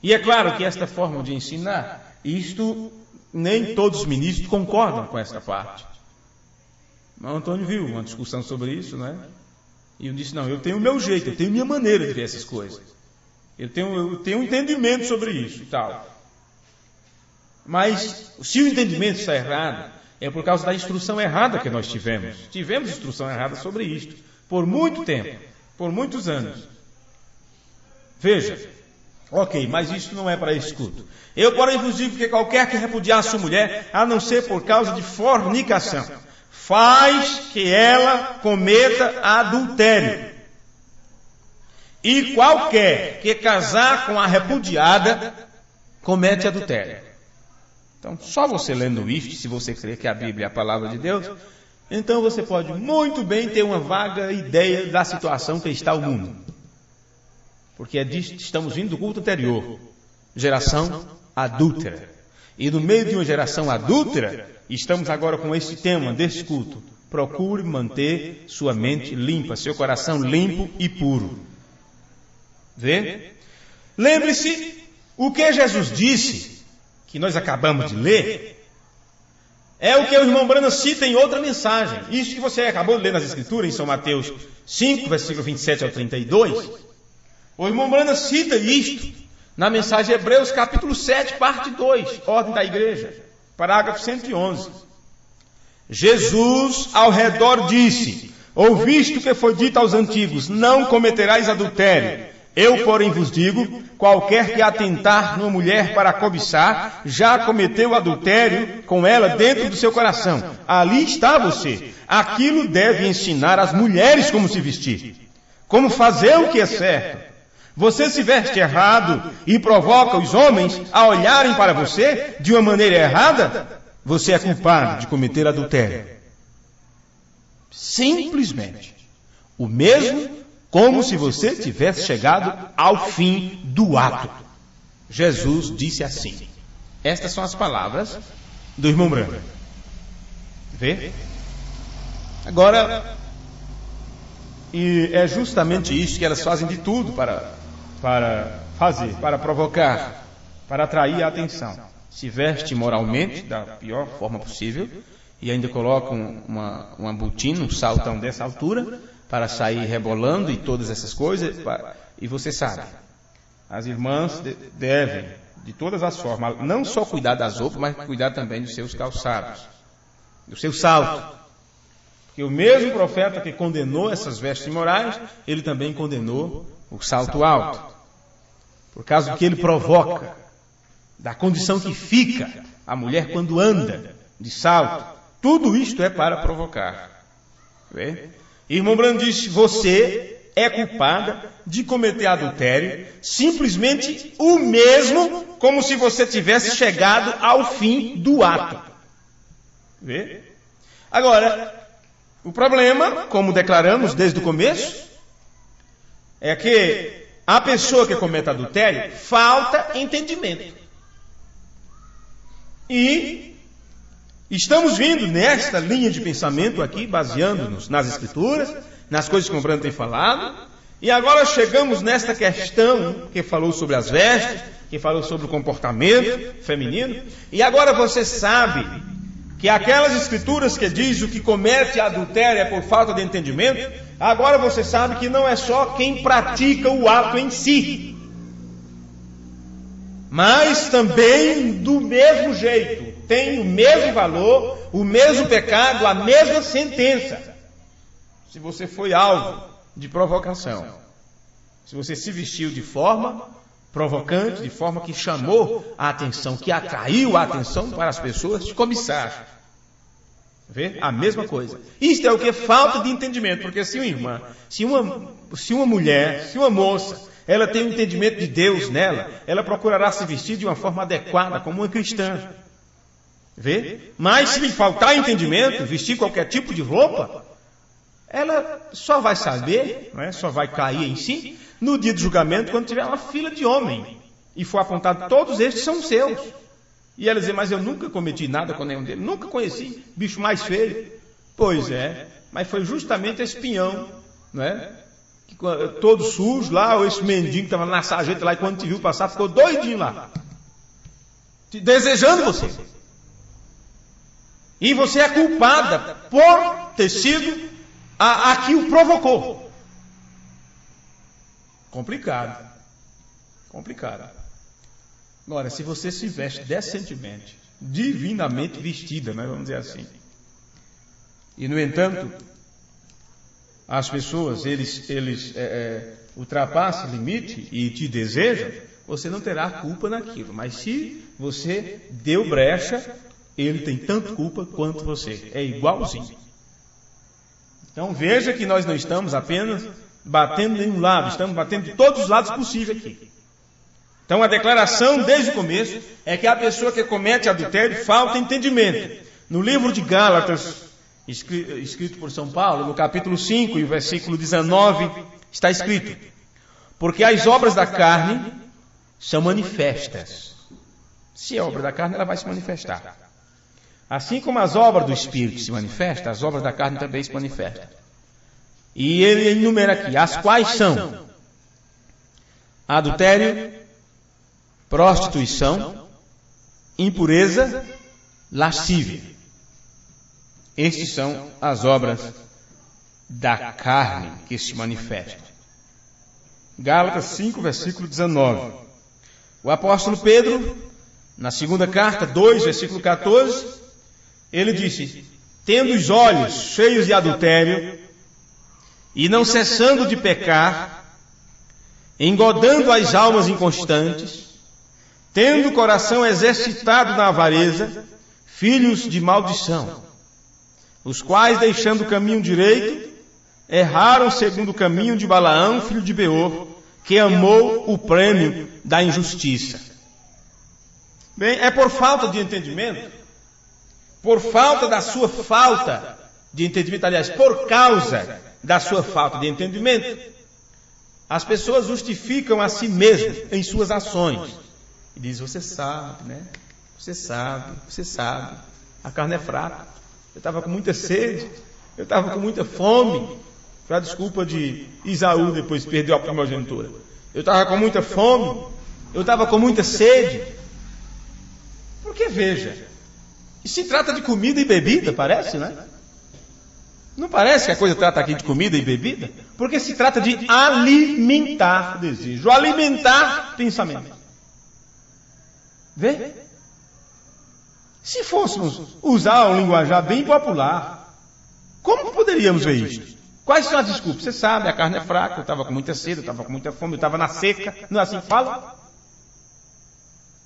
E é claro que esta forma de ensinar, isto nem todos os ministros concordam com esta parte. Mas o Antônio viu uma discussão sobre isso, não é? E eu disse, não, eu tenho o meu jeito, eu tenho minha maneira de ver essas coisas. Eu tenho um entendimento sobre isso e tal. Mas se o entendimento está errado, é por causa da instrução errada que nós tivemos. Tivemos instrução errada sobre isto, por muito tempo, por muitos anos. Veja, ok, mas isso não é para esse culto. Eu, porém, vos digo que qualquer que repudiar a sua mulher, a não ser por causa de fornicação, faz que ela cometa adultério. E qualquer que casar com a repudiada, comete adultério. Então, só você lendo isto, se você crê que a Bíblia é a palavra de Deus, então você pode muito bem ter uma vaga ideia da situação que está o mundo. Porque é disso que estamos vindo do culto anterior. Geração adúltera. E no meio de uma geração adúltera, estamos agora com esse tema desse culto. Procure manter sua mente limpa, seu coração limpo e puro. Vê? Lembre-se, o que Jesus disse, que nós acabamos de ler, é o que o irmão Branham cita em outra mensagem. Isso que você acabou de ler nas Escrituras, em São Mateus 5, versículo 27 ao 32. O irmão Branham cita isto na mensagem de Hebreus, capítulo 7, parte 2, ordem da igreja, parágrafo 111. Jesus ao redor disse, ouviste o que foi dito aos antigos, não cometerás adultério. Eu, porém, vos digo, qualquer que atentar numa mulher para cobiçar, já cometeu adultério com ela dentro do seu coração. Ali está você. Aquilo deve ensinar as mulheres como se vestir, como fazer o que é certo. Você se veste errado e provoca os homens a olharem para você de uma maneira errada, você é culpado de cometer adultério. Simplesmente. O mesmo como se você tivesse chegado ao fim do ato. Jesus disse assim. Estas são as palavras do irmão Branham. Vê? Agora, e é justamente isso que elas fazem de tudo para fazer, para provocar, para atrair a atenção. Se veste moralmente, da pior forma possível, e ainda colocam uma botina, um saltão dessa altura, para sair rebolando e todas essas coisas, e você sabe, as irmãs devem, de todas as formas, não só cuidar das roupas, mas cuidar também dos seus calçados, do seu salto. Porque o mesmo profeta que condenou essas vestes imorais, ele também condenou o salto alto, por causa do que ele provoca, da condição que fica a mulher quando anda de salto. Tudo isto é para provocar. Vê? Irmão Branham disse, você é culpada de cometer adultério, simplesmente o mesmo como se você tivesse chegado ao fim do ato. Vê? Agora, o problema, como declaramos desde o começo, é que a pessoa que comete adultério falta entendimento. E estamos vindo nesta linha de pensamento aqui, baseando-nos nas Escrituras, nas coisas que o Branham tem falado, e agora chegamos nesta questão que falou sobre as vestes, que falou sobre o comportamento feminino, e agora você sabe que aquelas Escrituras que diz o que comete adultério é por falta de entendimento, agora você sabe que não é só quem pratica o ato em si, mas também do mesmo jeito. Tem o mesmo valor, o mesmo pecado, a mesma sentença. Se você foi alvo de provocação, se você se vestiu de forma provocante, de forma que chamou a atenção, que atraiu a atenção para as pessoas te cobiçar. Vê? A mesma coisa. Isto é o que? Falta de entendimento. Porque se uma mulher, se uma moça, ela tem um entendimento de Deus nela, ela procurará se vestir de uma forma adequada, como uma cristã. Vê? Mas se lhe faltar entendimento, vestir qualquer tipo de roupa, ela só vai saber, não é? Só vai cair em si, no dia do julgamento, quando tiver uma fila de homem, e for apontado, todos estes são seus. E ela dizer, mas eu nunca cometi nada com nenhum deles, nunca conheci bicho mais feio. Pois é, mas foi justamente esse pinhão, não é? Que, todo sujo lá, ou esse mendigo que estava na sarjeta lá, e quando te viu passar, ficou doidinho lá, desejando você. E você é culpada por ter sido a que o provocou. Complicado. Agora, se você se veste decentemente, divinamente vestida, né, vamos dizer assim, e no entanto, as pessoas, eles ultrapassam o limite e te desejam, você não terá culpa naquilo. Mas se você deu brecha, ele tem tanto culpa quanto você. É igualzinho. Então veja que nós não estamos apenas batendo em um lado, estamos batendo de todos os lados possíveis aqui. Então a declaração desde o começo é que a pessoa que comete adultério falta entendimento. No livro de Gálatas, escrito por São Paulo, no capítulo 5 e o versículo 19, está escrito: porque as obras da carne são manifestas. Se é obra da carne, ela vai se manifestar. Assim como as obras do Espírito se manifestam, as obras da carne também se manifestam. E ele enumera aqui, as quais são adultério, prostituição, impureza, lascívia. Estas são as obras da carne que se manifestam. Gálatas 5, versículo 19. O apóstolo Pedro, na segunda carta, 2, versículo 14, ele disse: tendo os olhos cheios de adultério, e não cessando de pecar, engodando as almas inconstantes, tendo o coração exercitado na avareza, filhos de maldição, os quais, deixando o caminho direito, erraram segundo o caminho de Balaão, filho de Beor, que amou o prêmio da injustiça. Bem, é por falta de entendimento, por falta da sua falta de entendimento, aliás, por causa da sua falta de entendimento, as pessoas justificam a si mesmas em suas ações. E diz, você sabe, né? Você sabe, a carne é fraca. Eu estava com muita sede, eu estava com muita fome. Foi a desculpa de Isaú depois que perdeu a primogenitura. Eu estava com muita fome, eu estava com muita sede. Porque veja, se trata de comida e bebida, parece, né? Não parece que a coisa trata aqui de comida e bebida? Porque se trata de alimentar desejo, alimentar pensamento. Vê? Se fôssemos usar um linguajar bem popular, como poderíamos ver isso? Quais são as desculpas? Você sabe, a carne é fraca, eu estava com muita sede, eu estava com muita fome, eu estava na seca. Não é assim que fala?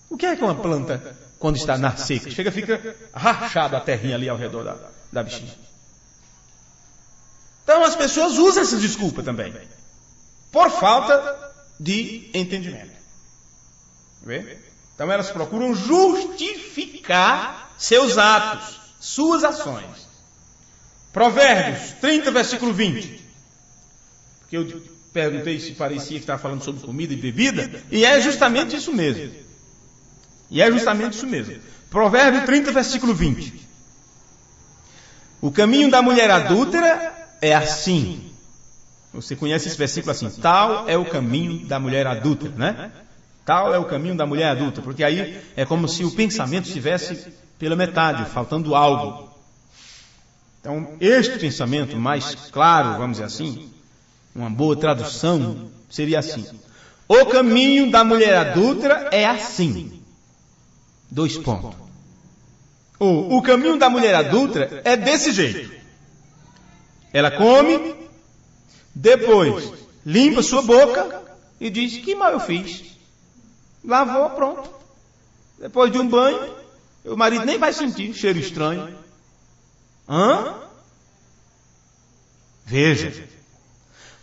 O que é uma planta quando está na seca? Chega, fica rachada a terrinha ali ao redor da bichinha. Então as pessoas usam essa desculpa também, por falta de entendimento. Vê? Então elas procuram justificar seus atos, suas ações. Provérbios 30, versículo 20. Porque eu perguntei se parecia que estava falando sobre comida e bebida, e é justamente isso mesmo. Provérbio 30, versículo 20. O caminho da mulher adúltera é assim. Você conhece esse versículo assim: tal é o caminho da mulher adúltera, né? Tal é o caminho da mulher adúltera, porque aí é como se o pensamento estivesse pela metade, faltando algo. Então, este pensamento mais claro, vamos dizer assim, uma boa tradução seria assim: o caminho da mulher adúltera é assim. 2 pontos. O caminho da mulher adúltera é desse jeito. Ela come, depois limpa sua boca e diz: que mal eu fiz? Lavou, pronto. Depois de um banho, o marido nem vai sentir cheiro estranho. Veja,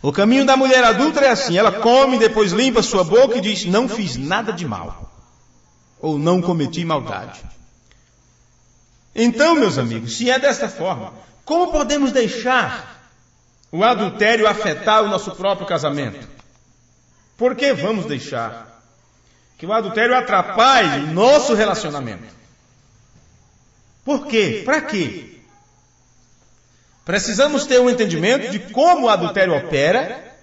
o caminho da mulher adúltera é assim: ela come, depois limpa sua boca e diz: não fiz nada de mal, ou não cometi maldade. Então, meus amigos, se é desta forma, como podemos deixar o adultério afetar o nosso próprio casamento? Por que vamos deixar que o adultério atrapalhe nosso relacionamento? Por quê? Para quê? Precisamos ter um entendimento de como o adultério opera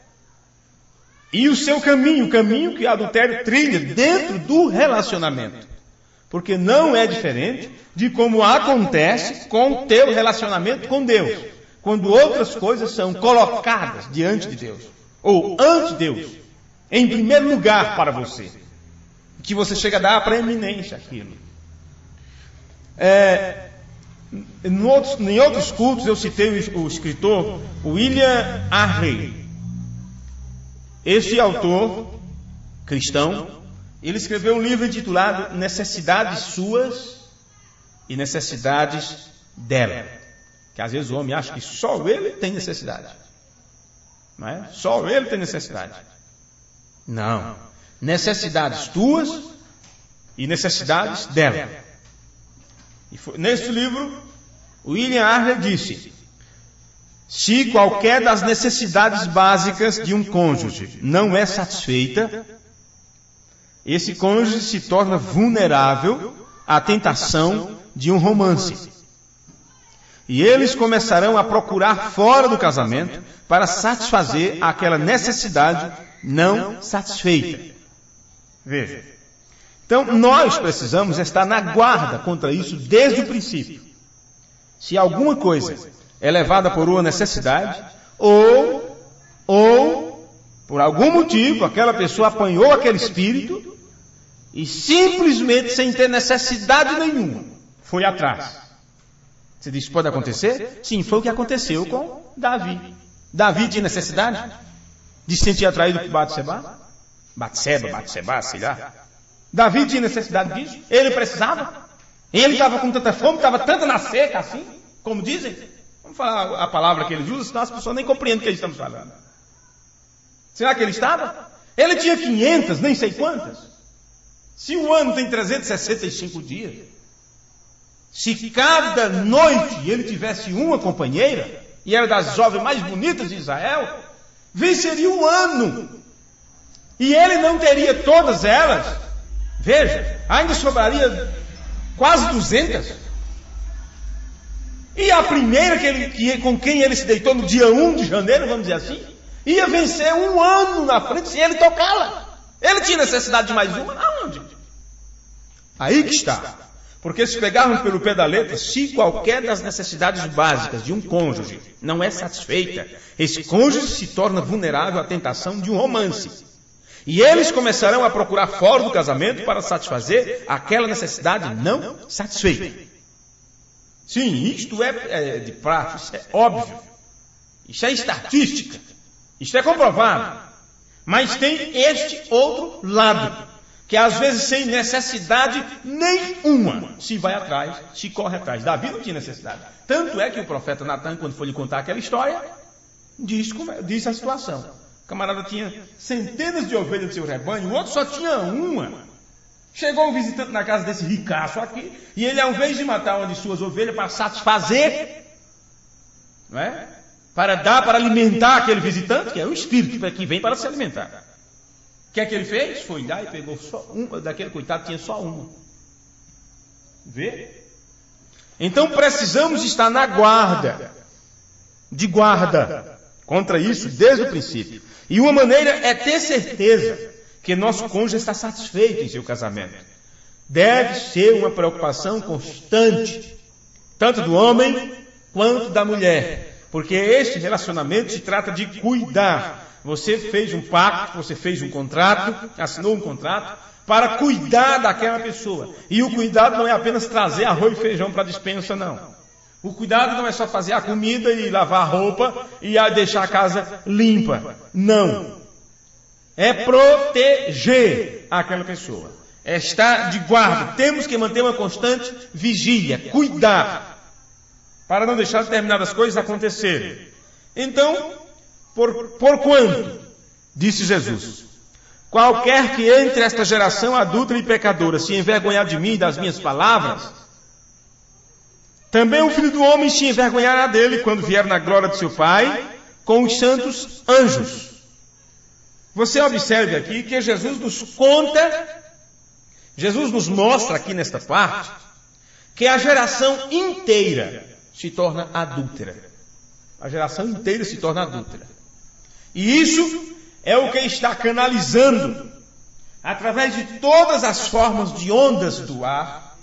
e o seu caminho, o caminho que o adultério trilha dentro do relacionamento. Porque não é diferente de como acontece com o teu relacionamento com Deus, quando outras coisas são colocadas diante de Deus, ou ante Deus, em primeiro lugar para você, que você chega a dar a preeminência àquilo. Em outros cultos eu citei o escritor William Harvey. Este autor cristão, ele escreveu um livro intitulado Necessidades Suas e Necessidades Dela. Que às vezes o homem acha que só ele tem necessidade. Não é? Só ele tem necessidade. Não. Necessidades tuas e necessidades dela. Neste livro, William Harvey disse: se qualquer das necessidades básicas de um cônjuge não é satisfeita, esse cônjuge se torna vulnerável à tentação de um romance. E eles começarão a procurar fora do casamento para satisfazer aquela necessidade não satisfeita. Veja. Então, nós precisamos estar na guarda contra isso desde o princípio. Se alguma coisa é levada por uma necessidade, ou por algum motivo, aquela pessoa apanhou aquele espírito e simplesmente, sem ter necessidade nenhuma, foi atrás. Você diz, pode acontecer? Sim, foi o que aconteceu com Davi. Davi tinha necessidade de se sentir atraído por Batseba, sei lá. Davi tinha necessidade disso? Ele precisava? Ele estava com tanta fome, estava tanto na seca assim, como dizem? Vamos falar a palavra que eles usam, senão as pessoas nem compreendem o que eles estão falando. Será que ele estava? Ele tinha 500, nem sei quantas. Se o ano tem 365 dias, se cada noite ele tivesse uma companheira, e era das jovens mais bonitas de Israel, venceria um ano. E ele não teria todas elas. Veja, ainda sobraria quase 200. E a primeira com quem ele se deitou no dia 1 de janeiro, vamos dizer assim, ia vencer um ano na frente se ele tocá-la. Ele tinha necessidade de mais uma? Aonde? Aí que está. Porque se pegarmos pelo pé da letra, se qualquer das necessidades básicas de um cônjuge não é satisfeita, esse cônjuge se torna vulnerável à tentação de um romance. E eles começarão a procurar fora do casamento para satisfazer aquela necessidade não satisfeita. Sim, isto é de prática, isso é óbvio. Isso é estatística. Isto é comprovado. Mas tem este outro lado, que às vezes sem necessidade nenhuma se vai atrás, se corre atrás. Davi não tinha necessidade. Tanto é que o profeta Natan, quando foi lhe contar aquela história, disse a situação. O camarada tinha centenas de ovelhas do seu rebanho, o outro só tinha uma. Chegou um visitante na casa desse ricaço aqui, e ele, ao invés de matar uma de suas ovelhas para satisfazer, não é? Para alimentar aquele visitante, que é o espírito que vem para se alimentar. O que é que ele fez? Foi lá e pegou só uma, daquele coitado tinha só uma. Vê? Então precisamos estar na guarda, contra isso desde o princípio. E uma maneira é ter certeza que nosso cônjuge está satisfeito em seu casamento. Deve ser uma preocupação constante, tanto do homem quanto da mulher, porque este relacionamento se trata de cuidar. Você fez um pacto, você fez um contrato, assinou um contrato para cuidar daquela pessoa. E o cuidado não é apenas trazer arroz e feijão para a despensa, não. O cuidado não é só fazer a comida e lavar a roupa e deixar a casa limpa. Não. É proteger aquela pessoa. É estar de guarda. Temos que manter uma constante vigília, cuidar, para não deixar determinadas coisas acontecerem. Então, por quanto? Disse Jesus: qualquer que entre esta geração adúltera e pecadora se envergonhar de mim e das minhas palavras, também o Filho do Homem se envergonhará dele quando vier na glória de seu Pai com os santos anjos. Você observe aqui que Jesus nos mostra aqui nesta parte, que a geração inteira se torna adúltera. A geração inteira se torna adúltera. E isso é o que está canalizando, através de todas as formas de ondas do ar,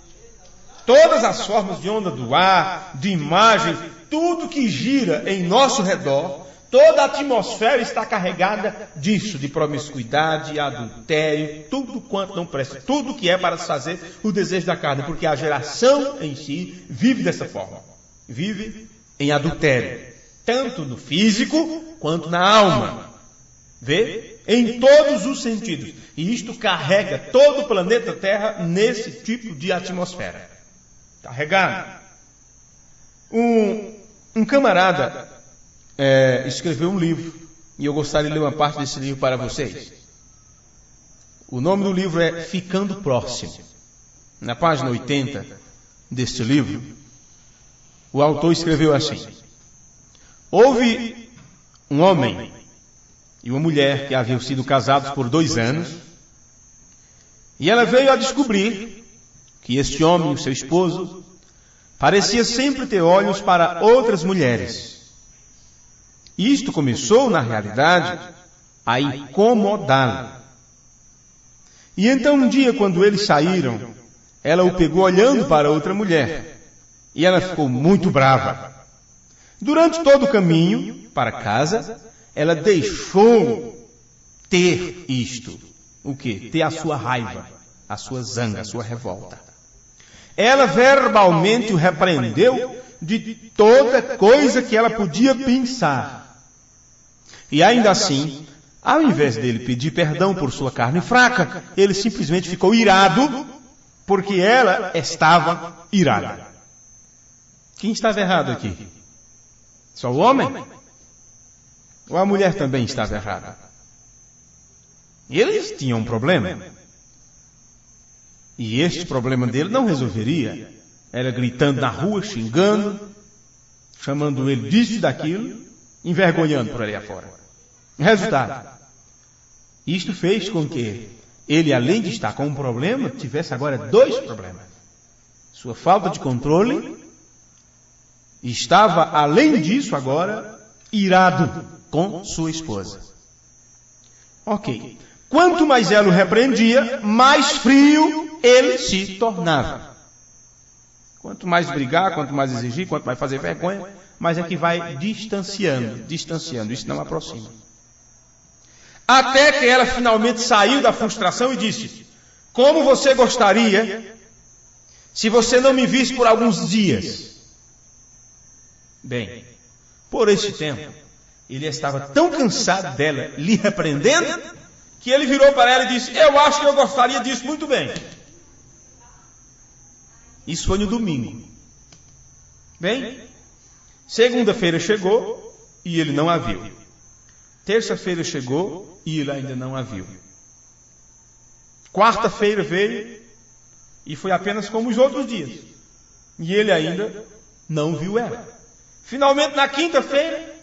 de imagem, tudo que gira em nosso redor, toda a atmosfera está carregada disso, de promiscuidade, adultério, tudo quanto não presta, tudo que é para satisfazer o desejo da carne, porque a geração em si vive dessa forma, vive em adultério, tanto no físico quanto na alma, vê? Em todos os sentidos, e isto carrega todo o planeta Terra nesse tipo de atmosfera, carregado. Um camarada escreveu um livro, e eu gostaria de ler uma parte desse livro para vocês. O nome do livro é Ficando Próximo. Na página 80 deste livro, o autor escreveu assim: houve um homem e uma mulher que haviam sido casados por 2 anos, e ela veio a descobrir que este homem, o seu esposo, parecia sempre ter olhos para outras mulheres. Isto começou, na realidade, a incomodá-la. E então um dia, quando eles saíram, ela o pegou olhando para outra mulher, e ela ficou muito brava. Durante todo o caminho para casa, ela deixou ter isto. O quê? Ter a sua raiva, a sua zanga, a sua revolta. Ela verbalmente o repreendeu de toda coisa que ela podia pensar. E ainda assim, ao invés dele pedir perdão por sua carne fraca, ele simplesmente ficou irado, porque ela estava irada. Quem estava errado aqui? Só o homem? Ou a mulher também estava errada? E eles tinham um problema. E este problema dele não resolveria. Ela gritando na rua, xingando, chamando ele disso e daquilo, envergonhando por ali afora. Resultado: isto fez com que ele, além de estar com um problema, tivesse agora 2 problemas. Sua falta de controle, e estava, além disso, agora, irado com sua esposa. Ok. Quanto mais ela o repreendia, mais frio ele se tornava. Quanto mais brigar, quanto mais exigir, quanto mais fazer vergonha, mais é que vai distanciando. Isso não aproxima. Até que ela finalmente saiu da frustração e disse: como você gostaria se você não me visse por alguns dias? Bem, por esse tempo, ele estava tão cansado dela lhe repreendendo, que ele virou para ela e disse: eu acho que eu gostaria disso muito bem. Isso foi no domingo. Bem, segunda-feira chegou e ele não a viu. Terça-feira chegou e ele ainda não a viu. Quarta-feira veio e foi apenas como os outros dias. E ele ainda não viu ela. Finalmente, na quinta-feira,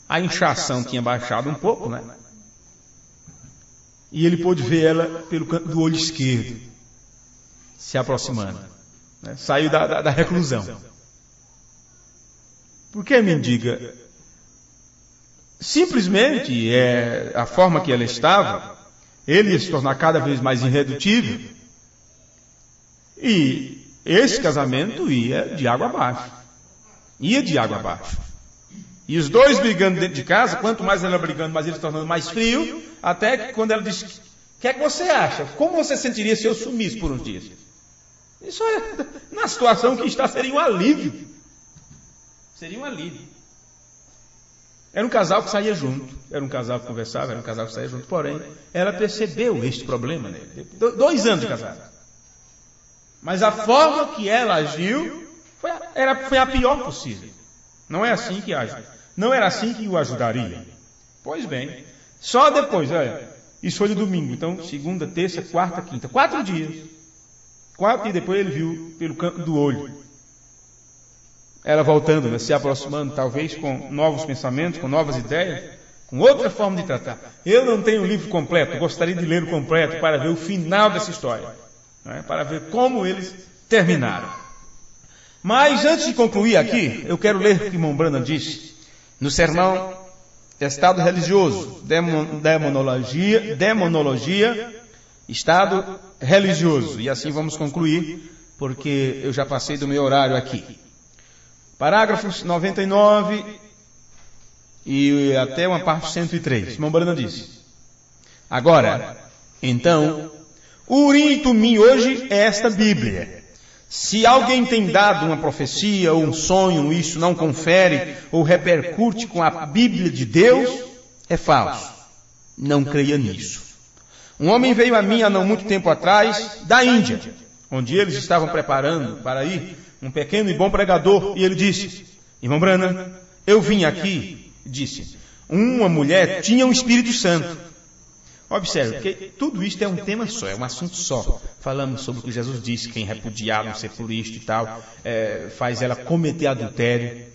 a inchação tinha baixado um pouco, né? E ele pôde ver ela pelo canto do olho esquerdo, se aproximando. Né? Saiu da reclusão. Por que, mendiga? Simplesmente, a forma que ela estava, ele ia se tornar cada vez mais irredutível. E esse casamento ia de água abaixo. E os dois brigando dentro de casa, quanto mais ela brigando, mais ele se tornando mais frio, até que quando ela disse: o que é que você acha? Como você sentiria se eu sumisse por uns dias? Isso na situação que está, seria um alívio. Seria um alívio. Era um casal que saía junto, era um casal que conversava, era um casal que saía junto. Porém, ela percebeu este problema nele. 2 anos de casado. Mas a forma que ela agiu Foi a pior possível. Não é assim que age. Não era assim que o ajudaria. Pois bem, só depois, olha, isso foi no domingo, então segunda, terça, quarta, quinta, 4 dias. 4 dias depois ele viu pelo canto do olho. Ela voltando, né, se aproximando, talvez com novos pensamentos, com novas ideias, com outra forma de tratar. Eu não tenho o livro completo, gostaria de ler o completo para ver o final dessa história, né, para ver como eles terminaram. Mas antes de concluir aqui, eu quero ler o que irmão Branham disse no sermão Estado Religioso, Demonologia, Estado Religioso. E assim vamos concluir, porque eu já passei do meu horário aqui. Parágrafos 99 e até uma parte 103. Irmão Branham disse: agora, então, o Urim e Tumim hoje é esta Bíblia. Se alguém tem dado uma profecia ou um sonho, isso não confere ou repercute com a Bíblia de Deus, é falso. Não creia nisso. Um homem veio a mim há não muito tempo atrás, da Índia, onde eles estavam preparando para ir um pequeno e bom pregador, e ele disse: irmão Branham, eu vim aqui, disse, uma mulher tinha um Espírito Santo. Observe, que tudo isto é um tema só, é um assunto só. Falamos sobre o que Jesus disse, quem repudiar um sepulista e tal, faz ela cometer adultério.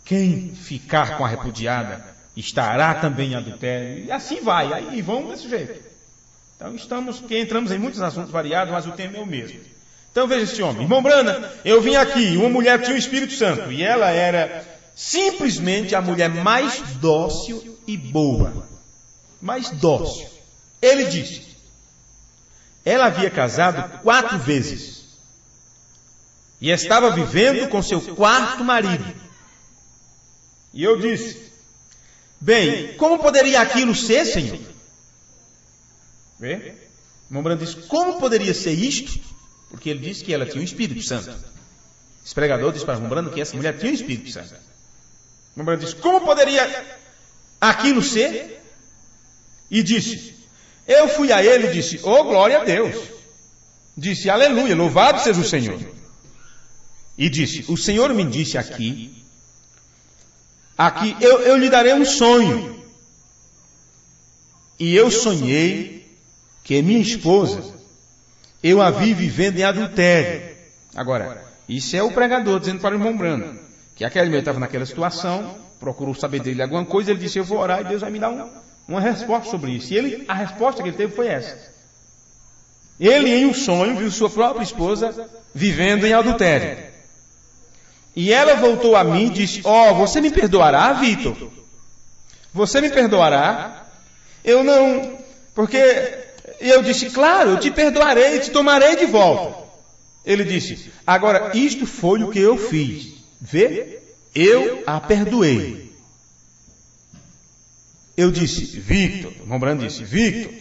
Quem ficar com a repudiada estará também em adultério. E assim vai, aí vão desse jeito. Então entramos em muitos assuntos variados, mas o tema é o mesmo. Então veja esse homem: irmão Branham, eu vim aqui, uma mulher tinha o Espírito Santo, e ela era simplesmente a mulher mais dócil e boa. Mais dócil. Ele disse, ela havia casado 4 vezes e estava vivendo com seu 4º marido. E eu disse: bem, como poderia aquilo ser, Senhor? Vê? Irmão Branham disse: como poderia ser isto? Porque ele disse que ela tinha o Espírito Santo. Esse pregador disse para o irmão Branham que essa mulher tinha o Espírito Santo. O irmão Branham disse: como poderia aquilo ser? E disse, eu fui a ele e disse: oh, glória a Deus. Disse: aleluia, louvado seja o Senhor. E disse: o Senhor me disse aqui eu lhe darei um sonho. E eu sonhei que minha esposa, eu a vi vivendo em adultério. Agora, isso é o pregador dizendo para o irmão Branham que aquele meu estava naquela situação, procurou saber dele alguma coisa, ele disse: eu vou orar e Deus vai me dar uma resposta sobre isso. E a resposta que ele teve foi essa. Ele, em um sonho, viu sua própria esposa vivendo em adultério. E ela voltou a mim e disse: oh, você me perdoará, Vitor? Você me perdoará? Eu não... Porque eu disse: claro, eu te perdoarei, te tomarei de volta. Ele disse: agora, isto foi o que eu fiz. Vê? Eu a perdoei. Eu disse: Victor, o irmão Branham disse: Victor,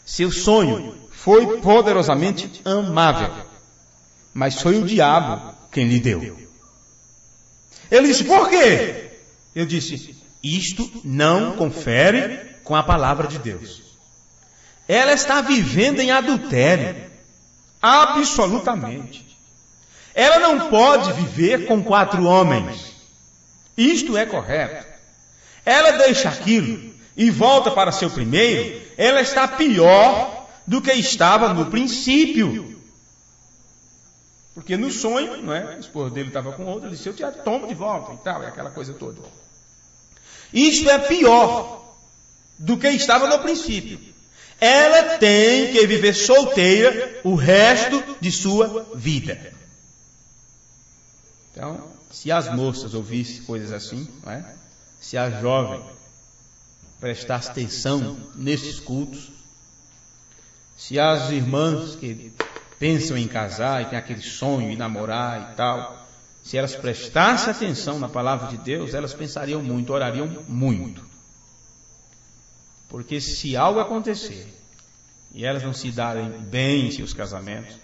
seu sonho foi poderosamente amável, mas foi o diabo quem lhe deu. Ele disse: por quê? Eu disse: isto não confere com a palavra de Deus. Ela está vivendo em adultério, absolutamente. Ela não pode viver com 4 homens. Isto é correto. Ela deixa aquilo e volta para seu primeiro, ela está pior do que estava no princípio. Porque no sonho, não é? A esposa dele estava com outro, ele disse: eu te tomo de volta e tal, e aquela coisa toda. Isto é pior do que estava no princípio. Ela tem que viver solteira o resto de sua vida. Então, se as moças ouvissem coisas assim, não é? Se a jovem prestasse atenção nesses cultos, se as irmãs que pensam em casar e têm aquele sonho de namorar e tal, se elas prestassem atenção na palavra de Deus, elas pensariam muito, orariam muito. Porque se algo acontecer e elas não se darem bem em seus casamentos,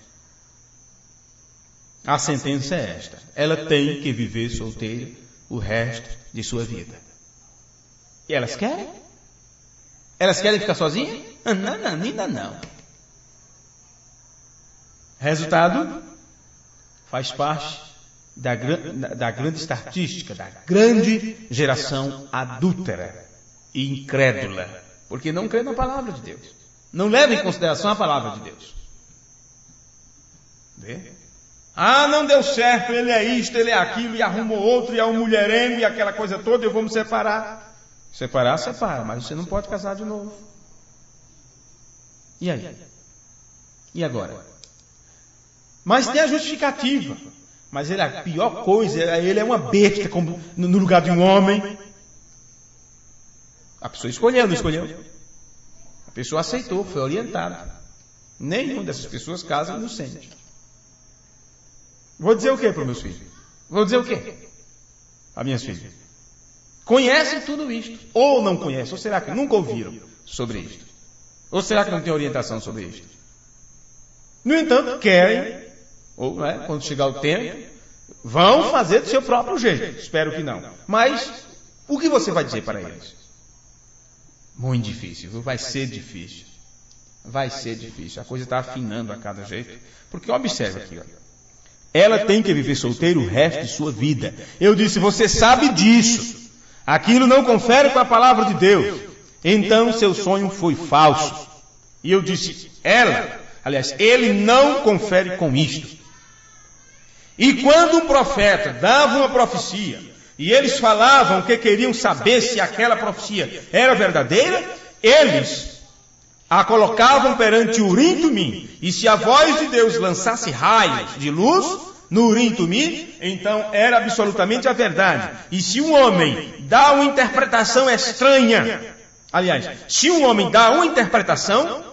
a sentença é esta: ela tem que viver solteira o resto de sua vida. E elas querem? Elas querem ficar sozinhas? Não, ainda não. Resultado? faz parte da grande estatística, da grande geração adúltera e incrédula, porque não crê na palavra de Deus, não leva em consideração a palavra de Deus. Vê? Ah, não deu certo, ele é isto, ele é aquilo, e arrumou outro, e é um mulherengo, e aquela coisa toda, eu vou me separar. Separar, separa, mas você não pode casar de novo. E aí? E agora? Mas tem a justificativa. Mas ele, a pior coisa, ele é uma besta no lugar de um homem. A pessoa escolheu, não escolheu? A pessoa aceitou, foi orientada. Nenhuma dessas pessoas casa inocente. Vou dizer o que para os meus filhos? Vou dizer o que? As minhas filhas. Conhecem tudo isto. Ou não conhecem. Ou será que nunca ouviram sobre isto? Ou será que não tem orientação sobre isto? No entanto, querem, ou quando chegar o tempo, vão fazer do seu próprio jeito. Espero que não. Mas, o que você vai dizer para eles? Muito difícil. Vai ser difícil. Vai ser difícil. A coisa está afinando a cada jeito. Porque observa aqui, olha. Ela tem que viver solteira o resto de sua vida. Eu disse, você sabe disso. Aquilo não confere com a palavra de Deus. Então seu sonho foi falso. E eu disse, ele não confere com isto. E quando um profeta dava uma profecia, e eles falavam que queriam saber se aquela profecia era verdadeira, eles a colocavam perante o Urim e Tumim. E se a voz de Deus lançasse raios de luz no Urim e Tumim, então era absolutamente a verdade. E se um homem dá uma interpretação estranha, se um homem dá uma interpretação,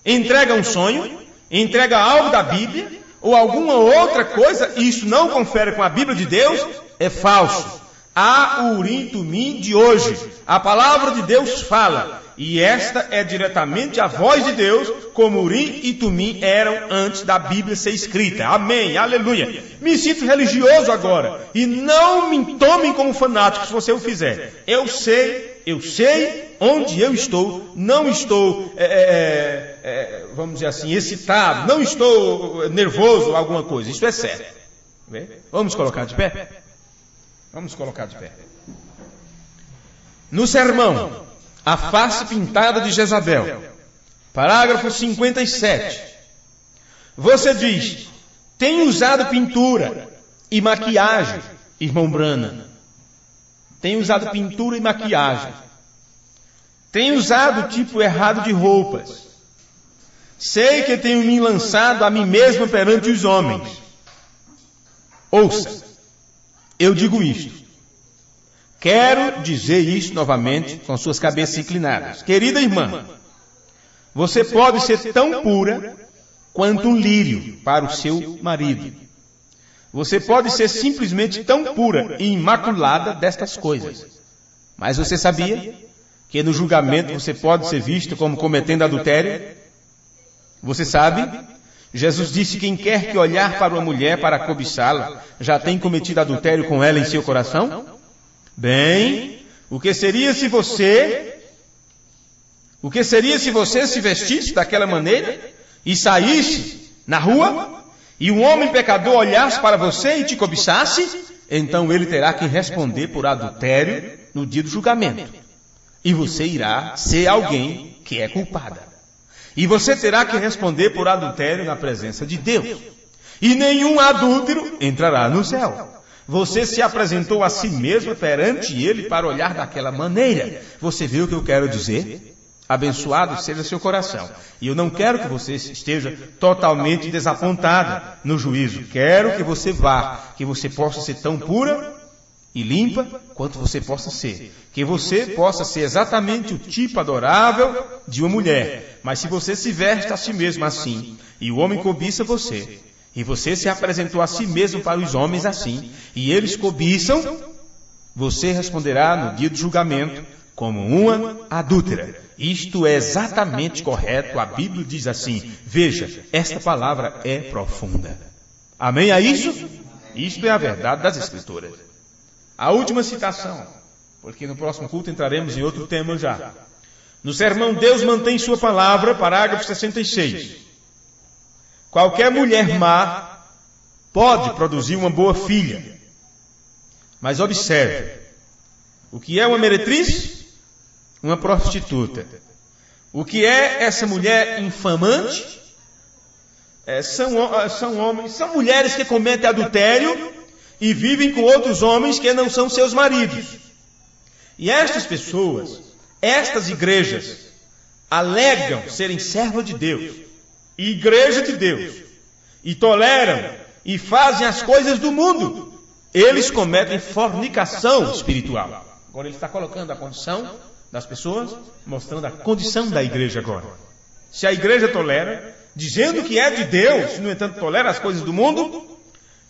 entrega um sonho, entrega algo da Bíblia, ou alguma outra coisa, e isso não confere com a Bíblia de Deus, é falso. Há o Urim e Tumim de hoje. A palavra de Deus fala. E esta é diretamente a voz de Deus, como Urim e Tumim eram antes da Bíblia ser escrita. Amém, aleluia. Me sinto religioso agora. E não me tomem como fanático se você o fizer. Eu sei onde eu estou. Não estou, vamos dizer assim, excitado. Não estou nervoso ou alguma coisa. Isso é certo. Vamos colocar de pé? Vamos colocar de pé. No sermão, a face pintada de Jezabel, parágrafo 57. Você diz, tem usado pintura e maquiagem, irmão Brana. Tem usado pintura e maquiagem. Tem usado o tipo errado de roupas. Sei que tenho me lançado a mim mesmo perante os homens. Ouça, eu digo isto. Quero dizer isso novamente com suas cabeças inclinadas. Querida irmã, você pode ser tão pura quanto um lírio para o seu marido. Você pode ser simplesmente tão pura e imaculada destas coisas. Mas você sabia que no julgamento você pode ser vista como cometendo adultério? Você sabe? Jesus disse, quem quer que olhar para uma mulher para cobiçá-la, já tem cometido adultério com ela em seu coração? Bem, o que seria se você se vestisse daquela maneira e saísse na rua e um homem pecador olhasse para você e te cobiçasse? Então ele terá que responder por adultério no dia do julgamento. E você irá ser alguém que é culpada. E você terá que responder por adultério na presença de Deus. E nenhum adúltero entrará no céu. Você se apresentou a si mesmo perante ele para olhar daquela maneira. Você viu o que eu quero dizer? Abençoado seja seu coração. E eu não quero que você esteja totalmente desapontada no juízo. Quero que você vá, que você possa ser tão pura e limpa quanto você possa ser. Que você possa ser exatamente o tipo adorável de uma mulher. Mas se você se veste a si mesmo assim, e o homem cobiça você, e você se apresentou a si mesmo para os homens assim, e eles cobiçam, você responderá no dia do julgamento como uma adúltera. Isto é exatamente correto. A Bíblia diz assim. Veja, esta palavra é profunda. Amém a isso? Isto é a verdade das Escrituras. A última citação, porque no próximo culto entraremos em outro tema já. No sermão Deus mantém sua palavra, parágrafo 66. Qualquer mulher má pode produzir uma boa filha. Mas observe, o que é uma meretriz? Uma prostituta. O que é essa mulher infamante? São mulheres que cometem adultério e vivem com outros homens que não são seus maridos. E estas pessoas, estas igrejas, alegam serem servas de Deus, igreja de Deus, e toleram e fazem as coisas do mundo. Eles cometem fornicação espiritual. Agora ele está colocando a condição das pessoas, mostrando a condição da igreja agora. Se a igreja tolera, dizendo que é de Deus, no entanto tolera as coisas do mundo,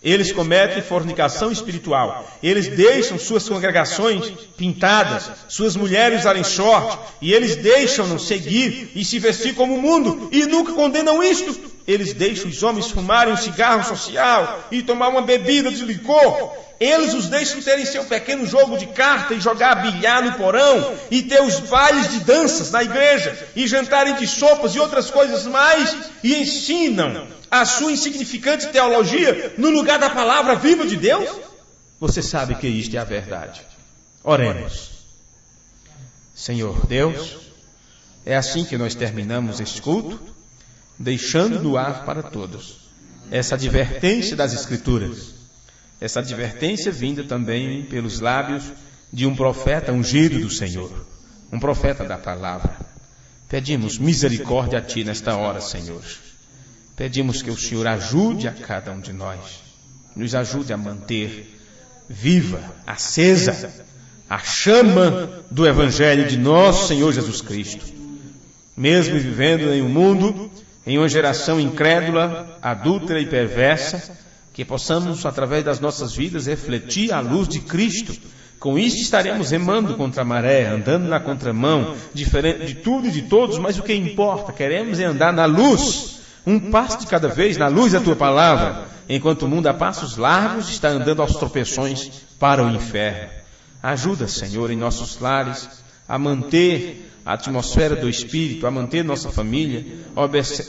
eles cometem fornicação espiritual. Eles deixam suas congregações pintadas, suas mulheres usarem short, e eles deixam-nos seguir e se vestir como o mundo, e nunca condenam isto. Eles deixam os homens fumarem um cigarro social e tomar uma bebida de licor. Eles os deixam terem seu pequeno jogo de carta e jogar bilhar no porão e ter os bailes de danças na igreja e jantarem de sopas e outras coisas mais, e ensinam a sua insignificante teologia no lugar da palavra viva de Deus. Você sabe que isto é a verdade. Oremos. Senhor Deus, é assim que nós terminamos este culto, deixando no ar para todos essa advertência das Escrituras, essa advertência vinda também pelos lábios de um profeta ungido do Senhor, um profeta da palavra. Pedimos misericórdia a Ti nesta hora, Senhor. Pedimos que o Senhor ajude a cada um de nós, nos ajude a manter viva, acesa, a chama do Evangelho de nosso Senhor Jesus Cristo. Mesmo vivendo em um mundo, em uma geração incrédula, adúltera e perversa, que possamos, através das nossas vidas, refletir a luz de Cristo. Com isso estaremos remando contra a maré, andando na contramão, diferente de tudo e de todos, mas o que importa, queremos é andar na luz, um passo de cada vez na luz da Tua palavra, enquanto o mundo a passos largos está andando aos tropeções para o inferno. Ajuda, Senhor, em nossos lares, a manter a atmosfera do Espírito, a manter nossa família,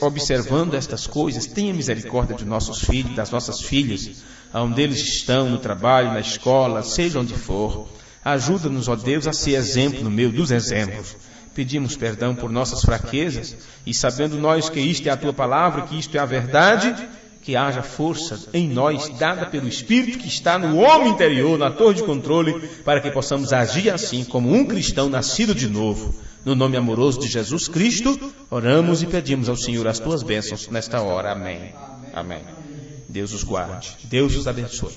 observando estas coisas. Tenha misericórdia de nossos filhos, das nossas filhas, onde eles estão, no trabalho, na escola, seja onde for. Ajuda-nos, ó Deus, a ser exemplo no meio dos exemplos. Pedimos perdão por nossas fraquezas, e sabendo nós que isto é a Tua palavra, que isto é a verdade, que haja força em nós, dada pelo Espírito que está no homem interior, na torre de controle, para que possamos agir assim, como um cristão nascido de novo. No nome amoroso de Jesus Cristo, oramos e pedimos ao Senhor as Tuas bênçãos nesta hora. Amém. Amém. Deus os guarde. Deus os abençoe.